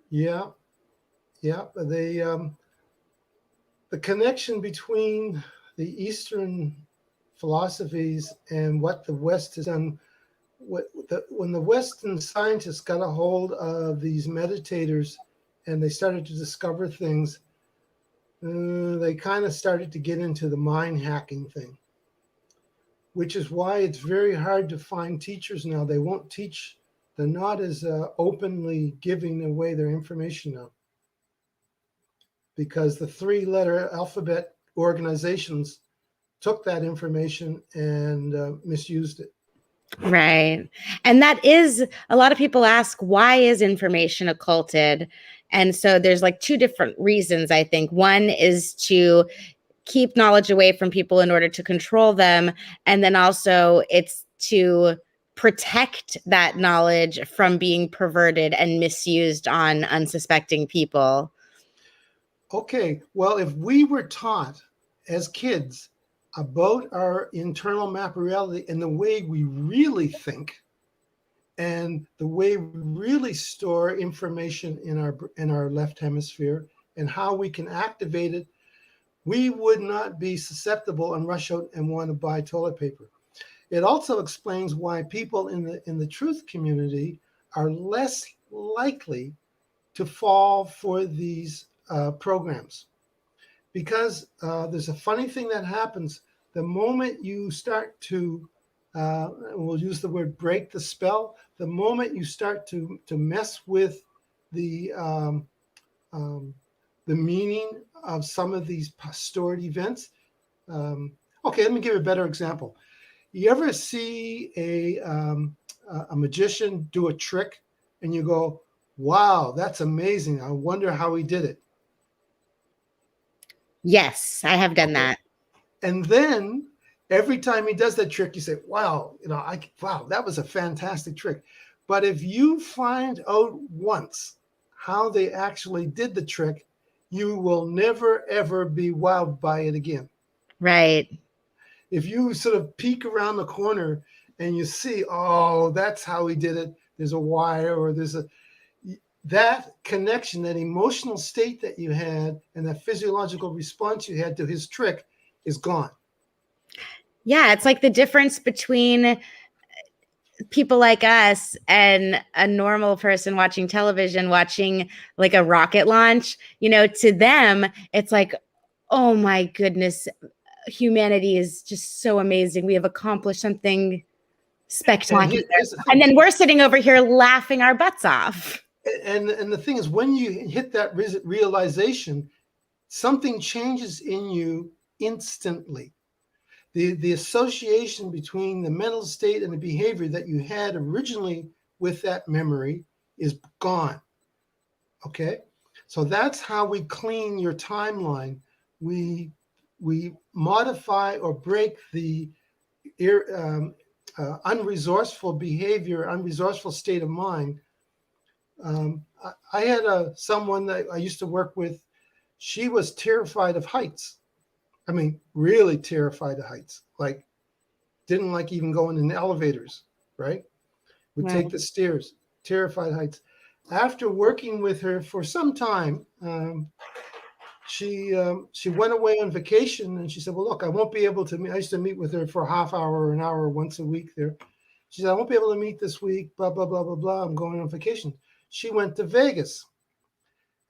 Speaker 3: Yeah. The connection between the Eastern philosophies and what the West has done, when the Western scientists got a hold of these meditators and they started to discover things, they kind of started to get into the mind hacking thing, which is why it's very hard to find teachers now. They won't teach. They're not as openly giving away their information now, because the 3-letter alphabet organizations took that information and misused it.
Speaker 1: Right. And that is, a lot of people ask, why is information occulted? And so there's like 2 different reasons, I think. One is to keep knowledge away from people in order to control them. And then also it's to protect that knowledge from being perverted and misused on unsuspecting people.
Speaker 3: Okay, well, if we were taught as kids about our internal map of reality and the way we really think and the way we really store information in our left hemisphere and how we can activate it, we would not be susceptible and rush out and want to buy toilet paper. It also explains why people in the truth community are less likely to fall for these programs, because there's a funny thing that happens the moment you start to we'll use the word break the spell. The moment you start to mess with the meaning of some of these stored events. Okay, let me give you a better example. You ever see a magician do a trick and you go, wow, that's amazing. I wonder how he did it.
Speaker 1: Yes, I have done that.
Speaker 3: And then every time he does that trick, you say, wow, wow, that was a fantastic trick. But if you find out once how they actually did the trick, you will never, ever be wowed by it again.
Speaker 1: Right.
Speaker 3: If you sort of peek around the corner and you see, oh, that's how he did it. There's a wire or that connection, that emotional state that you had and that physiological response you had to his trick is gone.
Speaker 1: Yeah, it's like the difference between people like us and a normal person watching television, watching like a rocket launch, to them, it's like, oh my goodness, humanity is just so amazing. We have accomplished something spectacular.
Speaker 3: Here's the
Speaker 1: And
Speaker 3: thing.
Speaker 1: then we're sitting over here laughing our butts off.
Speaker 3: And the thing is, when you hit that realization, something changes in you instantly. The association between the mental state and the behavior that you had originally with that memory is gone. Okay, so that's how we clean your timeline. We modify or break the unresourceful behavior, unresourceful state of mind. I had someone that I used to work with. She was terrified of heights. I mean, really terrified of heights. Like, didn't like even going in elevators, right? Would
Speaker 1: Wow.
Speaker 3: take the stairs, terrified of heights. After working with her for some time, she went away on vacation, and she said, well, look, I won't be able to meet. I used to meet with her for a half hour or an hour once a week there. She said, I won't be able to meet this week, blah, blah, blah, blah, blah. I'm going on vacation. She went to Vegas.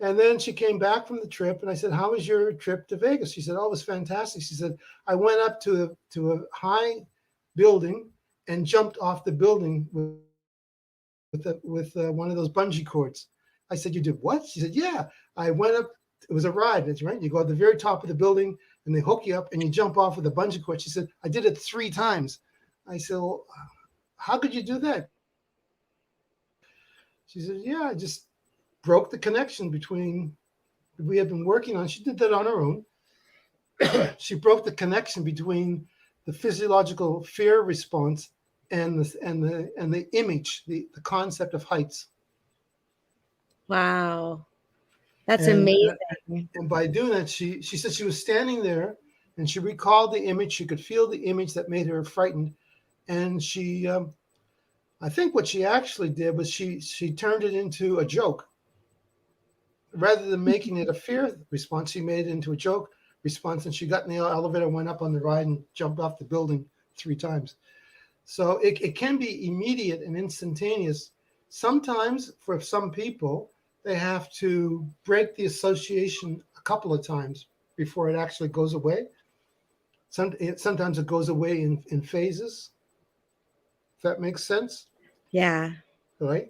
Speaker 3: And then she came back from the trip, and I said, how was your trip to Vegas? She said, oh, it was fantastic. She said, I went up to a high building and jumped off the building with one of those bungee cords. I said, you did what? She said, yeah, I went up. It was a ride. That's right. You go at the very top of the building, and they hook you up, and you jump off with a bungee cord. She said, I did it 3 times. I said, well, how could you do that? She said, yeah, I just broke the connection between, we had been working on, she did that on her own. She broke the connection between the physiological fear response and the image, the concept of heights.
Speaker 1: Wow. That's
Speaker 3: And,
Speaker 1: amazing.
Speaker 3: And by doing that, she said she was standing there and she recalled the image. She could feel the image that made her frightened. And she, I think what she actually did was she turned it into a joke. Rather than making it a fear response, she made it into a joke response, and she got in the elevator, went up on the ride, and jumped off the building 3 times. So it can be immediate and instantaneous. Sometimes, for some people, they have to break the association a couple of times before it actually goes away. Sometimes it goes away in phases. If that makes sense.
Speaker 1: Yeah.
Speaker 3: Right.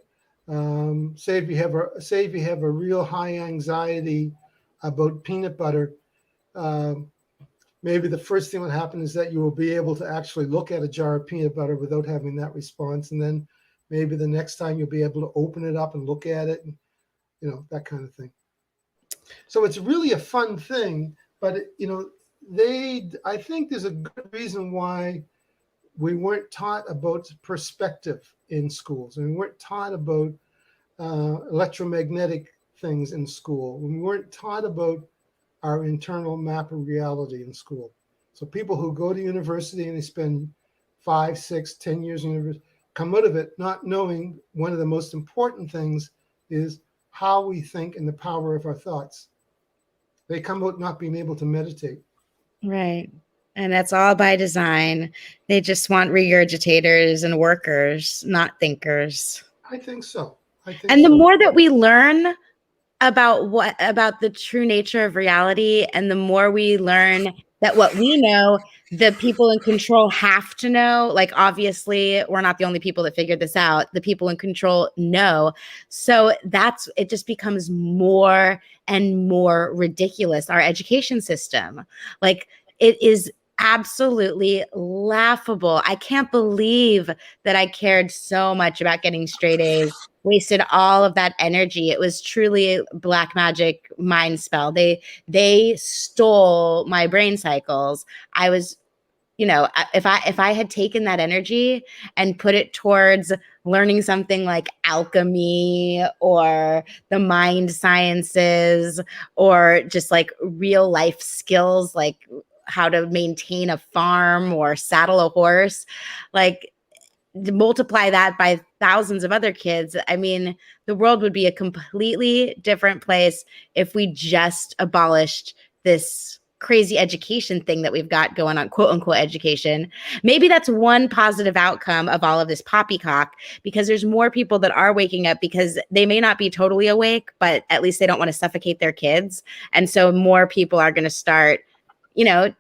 Speaker 3: Say if you have a real high anxiety about peanut butter, maybe the first thing that will happen is that you will be able to actually look at a jar of peanut butter without having that response, and then maybe the next time you'll be able to open it up and look at it, and that kind of thing. So it's really a fun thing, but I think there's a good reason why we weren't taught about perspective in schools, and we weren't taught about electromagnetic things in school. We weren't taught about our internal map of reality in school. So people who go to university and they spend 5, 6, 10 years in university come out of it not knowing one of the most important things is how we think and the power of our thoughts. They come out not being able to meditate.
Speaker 1: Right. And that's all by design. They just want regurgitators and workers, not thinkers.
Speaker 3: I think so.
Speaker 1: And the more that we learn about the true nature of reality, and the more we learn that what we know, the people in control have to know. Like, obviously, we're not the only people that figured this out. The people in control know. So it just becomes more and more ridiculous. Our education system, like, it is absolutely laughable. I can't believe that I cared so much about getting straight A's, wasted all of that energy. It was truly black magic mind spell. They stole my brain cycles. I was, if I had taken that energy and put it towards learning something like alchemy or the mind sciences, or just like real life skills, like how to maintain a farm or saddle a horse, like, multiply that by thousands of other kids. I mean, the world would be a completely different place if we just abolished this crazy education thing that we've got going on, quote unquote education. Maybe that's one positive outcome of all of this poppycock, because there's more people that are waking up, because they may not be totally awake, but at least they don't want to suffocate their kids. And so more people are going to start,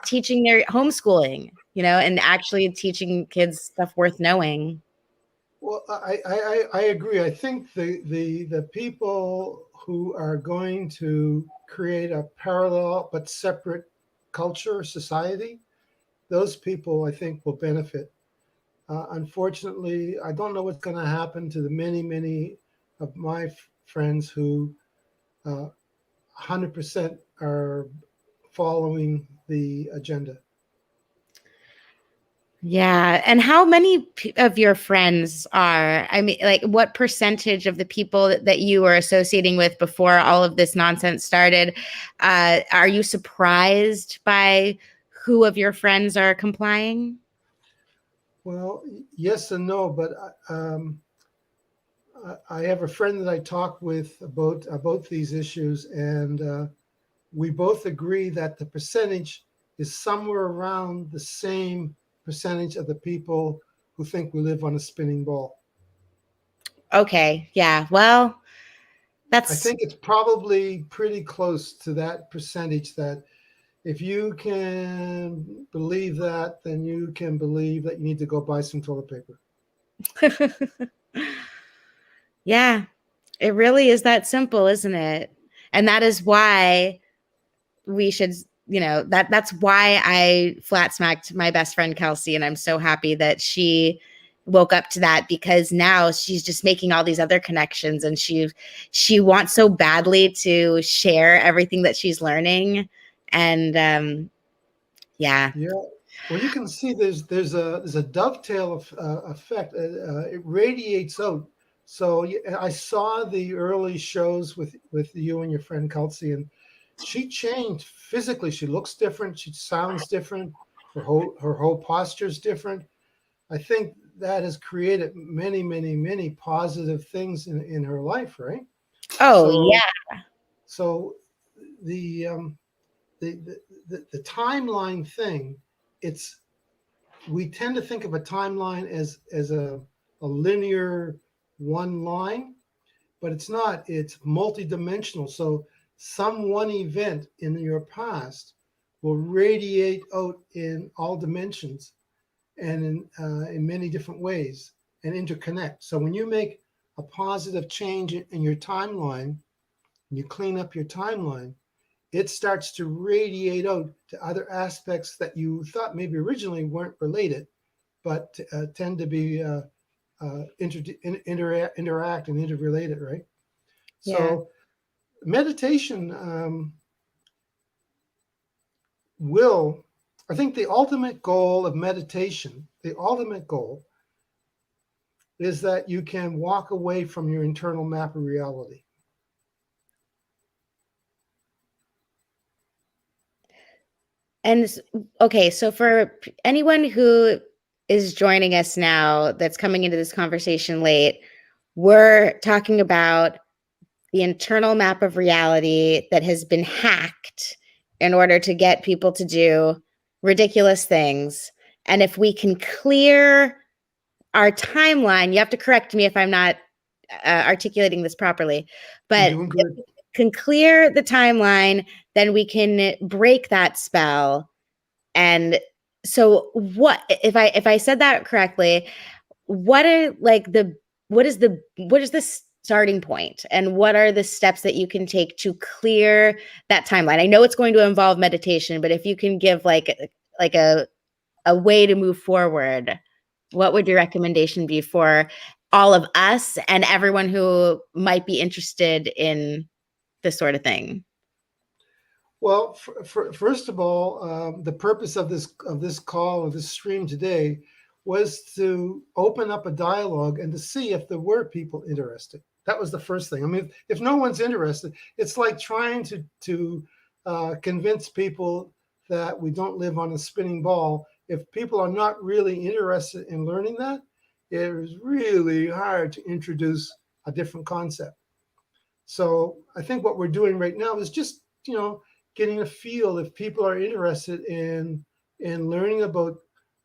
Speaker 1: teaching their homeschooling, and actually teaching kids stuff worth knowing.
Speaker 3: Well, I agree. I think the people who are going to create a parallel but separate culture, society, those people I think will benefit. Unfortunately, I don't know what's going to happen to the many of my friends who 100% are following the agenda.
Speaker 1: Yeah. And how many of your friends are, I mean, like what percentage of the people that you were associating with before all of this nonsense started, are you surprised by who of your friends are complying?
Speaker 3: Well, yes and no, but I have a friend that I talk with about these issues, and we both agree that the percentage is somewhere around the same percentage of the people who think we live on a spinning ball.
Speaker 1: Okay. Yeah. Well,
Speaker 3: I
Speaker 1: that's
Speaker 3: think it's probably pretty close to that percentage, that if you can believe that, then you can believe that you need to go buy some toilet paper.
Speaker 1: yeah, it really is that simple, isn't it? And that is why we should, that's why I flat smacked my best friend Kelsey, and I'm so happy that she woke up to that, because now she's just making all these other connections, and she wants so badly to share everything that she's learning. And yeah.
Speaker 3: Well, you can see there's a dovetail effect. It radiates out. So I saw the early shows with you and your friend Kelsey, and she changed physically. She looks different. She sounds different. Her whole posture is different. I think that has created many positive things in her life, right?
Speaker 1: Oh
Speaker 3: So
Speaker 1: yeah.
Speaker 3: so the the timeline thing, it's we tend to think of a timeline as a linear one line, but it's not. It's multidimensional. So some one event in your past will radiate out in all dimensions and in many different ways and interconnect. So when you make a positive change in your timeline, you clean up your timeline, it starts to radiate out to other aspects that you thought maybe originally weren't related, but tend to be interact and interrelated, right?
Speaker 1: Yeah.
Speaker 3: So meditation will, I think the ultimate goal of meditation, the ultimate goal is that you can walk away from your internal map of reality.
Speaker 1: And okay, so for anyone who is joining us now that's coming into this conversation late, we're talking about the internal map of reality that has been hacked in order to get people to do ridiculous things. And if we can clear our timeline, you have to correct me if I'm not articulating this properly,
Speaker 3: You're
Speaker 1: but
Speaker 3: doing
Speaker 1: if
Speaker 3: good.
Speaker 1: we can clear the timeline, then we can break that spell. And so what if I said that correctly, what are like what is the starting point, and what are the steps that you can take to clear that timeline? I know it's going to involve meditation, but if you can give like a way to move forward, what would your recommendation be for all of us and everyone who might be interested in this sort of thing?
Speaker 3: Well, first of all, the purpose of this call or this stream today was to open up a dialogue and to see if there were people interested. That was the first thing. I mean, if no one's interested, it's like trying to convince people that we don't live on a spinning ball. If people are not really interested in learning that, it is really hard to introduce a different concept. So I think what we're doing right now is just getting a feel if people are interested in learning about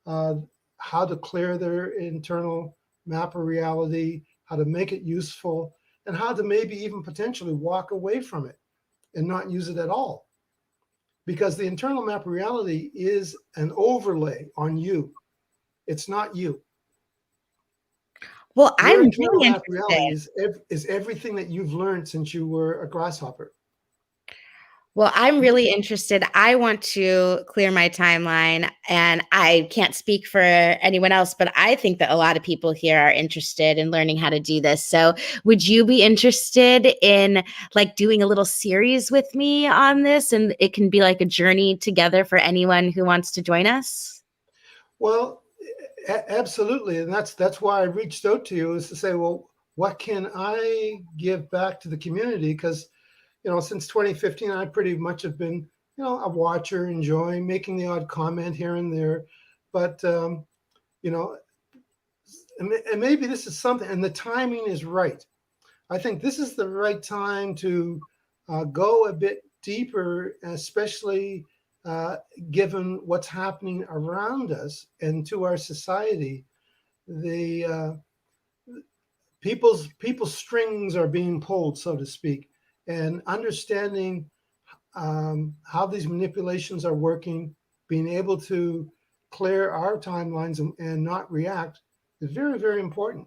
Speaker 3: uh, how to clear their internal map of reality, how to make it useful, and how to maybe even potentially walk away from it and not use it at all. Because the internal map of reality is an overlay on you. It's not you.
Speaker 1: Well,
Speaker 3: Your
Speaker 1: I'm
Speaker 3: internal
Speaker 1: really
Speaker 3: map of reality
Speaker 1: interested.
Speaker 3: is everything that you've learned since you were a grasshopper.
Speaker 1: Well, I'm really interested. I want to clear my timeline, and I can't speak for anyone else, but I think that a lot of people here are interested in learning how to do this. So, would you be interested in like doing a little series with me on this? And it can be like a journey together for anyone who wants to join us?
Speaker 3: Well, absolutely, and that's why I reached out to you, is to say, well, what can I give back to the community? Because since 2015, I pretty much have been a watcher, enjoying making the odd comment here and there, but you know, and maybe this is something, and the timing is right. I think this is the right time to go a bit deeper, especially given what's happening around us and to our society. The people's strings are being pulled, so to speak, and understanding how these manipulations are working, being able to clear our timelines and not react is very, very important.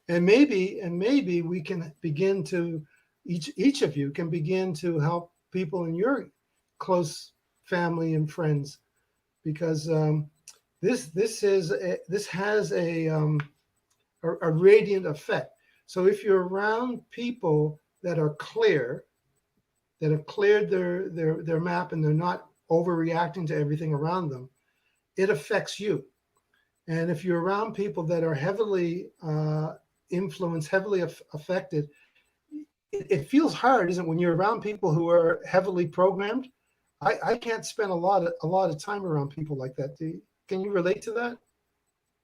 Speaker 3: And maybe we can begin to each of you can begin to help people in your close family and friends, because this has a radiant effect. So if you're around people that are clear, that have cleared their map, and they're not overreacting to everything around them, it affects you. And if you're around people that are heavily influenced, heavily affected, it feels hard, isn't it, when you're around people who are heavily programmed? I can't spend a lot of time around people like that. Can you relate to that?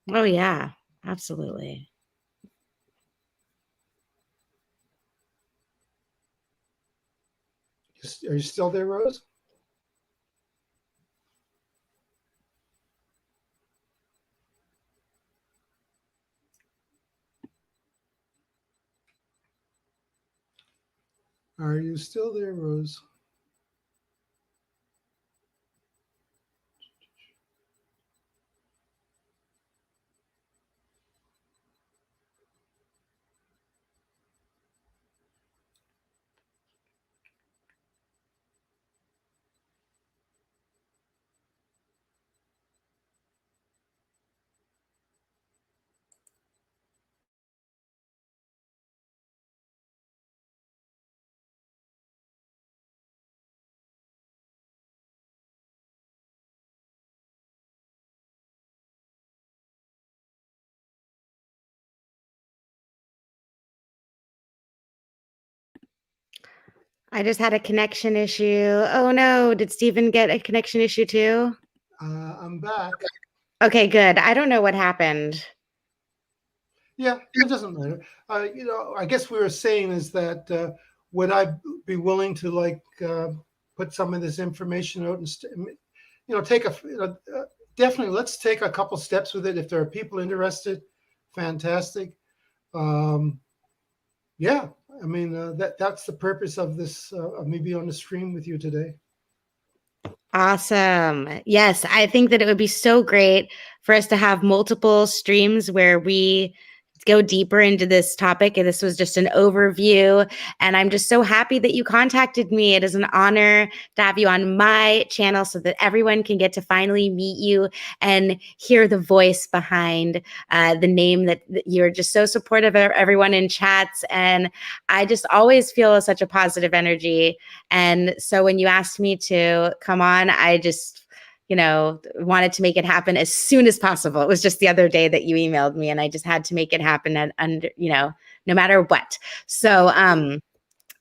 Speaker 1: Oh, yeah, absolutely.
Speaker 3: Are you still there, Rose? Are you still there, Rose?
Speaker 1: I just had a connection issue. Oh no, did Steven get a connection issue too?
Speaker 3: I'm back.
Speaker 1: Okay, good. I don't know what happened.
Speaker 3: Yeah, it doesn't matter. I guess we were saying is that would I be willing to put some of this information out and take definitely let's take a couple steps with it. If there are people interested, fantastic. Um, yeah, I mean that's the purpose of this of me being on the stream with you today.
Speaker 1: Awesome. Yes, I think that it would be so great for us to have multiple streams where we go deeper into this topic. And this was just an overview. And I'm just so happy that you contacted me. It is an honor to have you on my channel so that everyone can get to finally meet you and hear the voice behind the name that you're just so supportive of everyone in chats. And I just always feel such a positive energy. And so when you asked me to come on, I just wanted to make it happen as soon as possible. It was just the other day that you emailed me and I just had to make it happen no matter what. So,
Speaker 3: It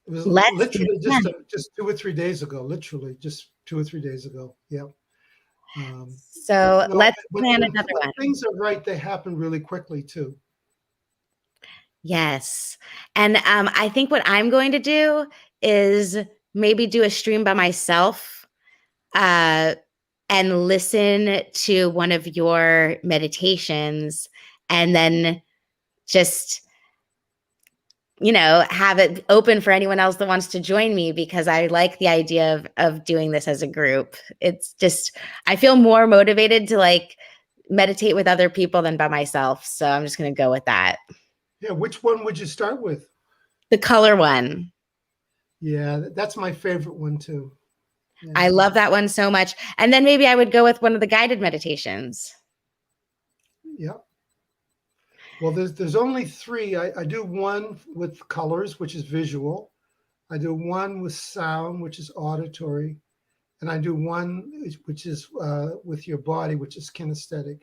Speaker 3: was
Speaker 1: let's do
Speaker 3: literally
Speaker 1: it.
Speaker 3: just 2 or 3 days ago. Literally just 2 or 3 days ago. Yeah.
Speaker 1: So let's
Speaker 3: When,
Speaker 1: plan
Speaker 3: when,
Speaker 1: another
Speaker 3: when
Speaker 1: one.
Speaker 3: things are right, they happen really quickly too.
Speaker 1: Yes. And I think what I'm going to do is maybe do a stream by myself and listen to one of your meditations, and then just, have it open for anyone else that wants to join me, because I like the idea of doing this as a group. It's just, I feel more motivated to like meditate with other people than by myself. So I'm just going to go with that.
Speaker 3: Yeah, which one would you start with?
Speaker 1: The color one.
Speaker 3: Yeah, that's my favorite one too. Yeah.
Speaker 1: I love that one so much. And then maybe I would go with one of the guided meditations.
Speaker 3: Yeah. Well, there's only three. I do one with colors, which is visual. I do one with sound, which is auditory. And I do one which is with your body, which is kinesthetic.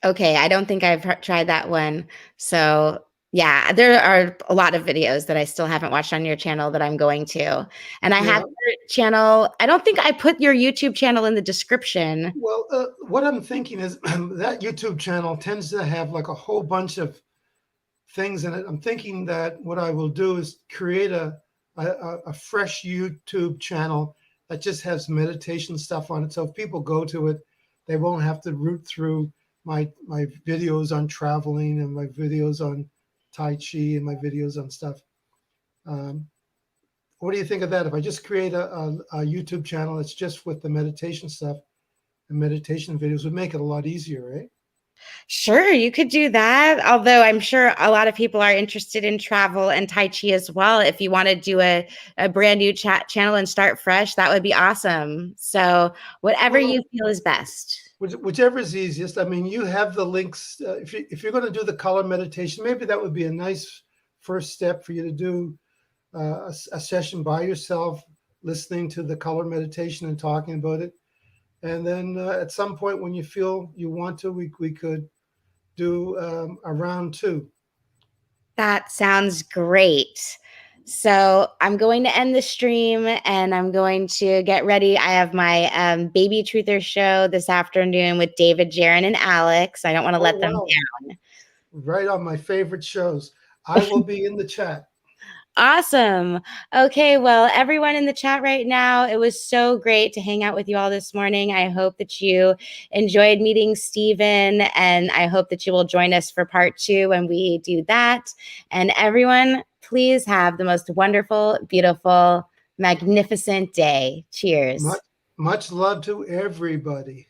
Speaker 1: Okay, I don't think I've tried that one. So yeah, there are a lot of videos that I still haven't watched on your channel that I'm going to. And I have your channel. I don't think I put your YouTube channel in the description.
Speaker 3: Well, what I'm thinking is that YouTube channel tends to have like a whole bunch of things in it. I'm thinking that what I will do is create a fresh YouTube channel that just has meditation stuff on it. So if people go to it, they won't have to root through my videos on traveling and my videos on Tai Chi and my videos on stuff. What do you think of that? If I just create a YouTube channel that's just with the meditation stuff and meditation videos, would make it a lot easier, right?
Speaker 1: Sure, you could do that. Although I'm sure a lot of people are interested in travel and Tai Chi as well. If you want to do a brand new channel and start fresh, that would be awesome. So whatever you feel is best.
Speaker 3: Whichever is easiest. I mean, you have the links. If you're going to do the color meditation, maybe that would be a nice first step for you to do a session by yourself, listening to the color meditation and talking about it. And then at some point when you feel you want to, we could do a round two.
Speaker 1: That sounds great. So I'm going to end the stream and I'm going to get ready. I have my Baby Truther show this afternoon with David, Jaron, and Alex. I don't want to let them down.
Speaker 3: Right on, my favorite shows. I will be in the chat.
Speaker 1: Awesome. Okay, well, everyone in the chat right now, it was so great to hang out with you all this morning. I hope that you enjoyed meeting Steven, and I hope that you will join us for part 2 when we do that. And everyone, please have the most wonderful, beautiful, magnificent day. Cheers.
Speaker 3: Much love to everybody.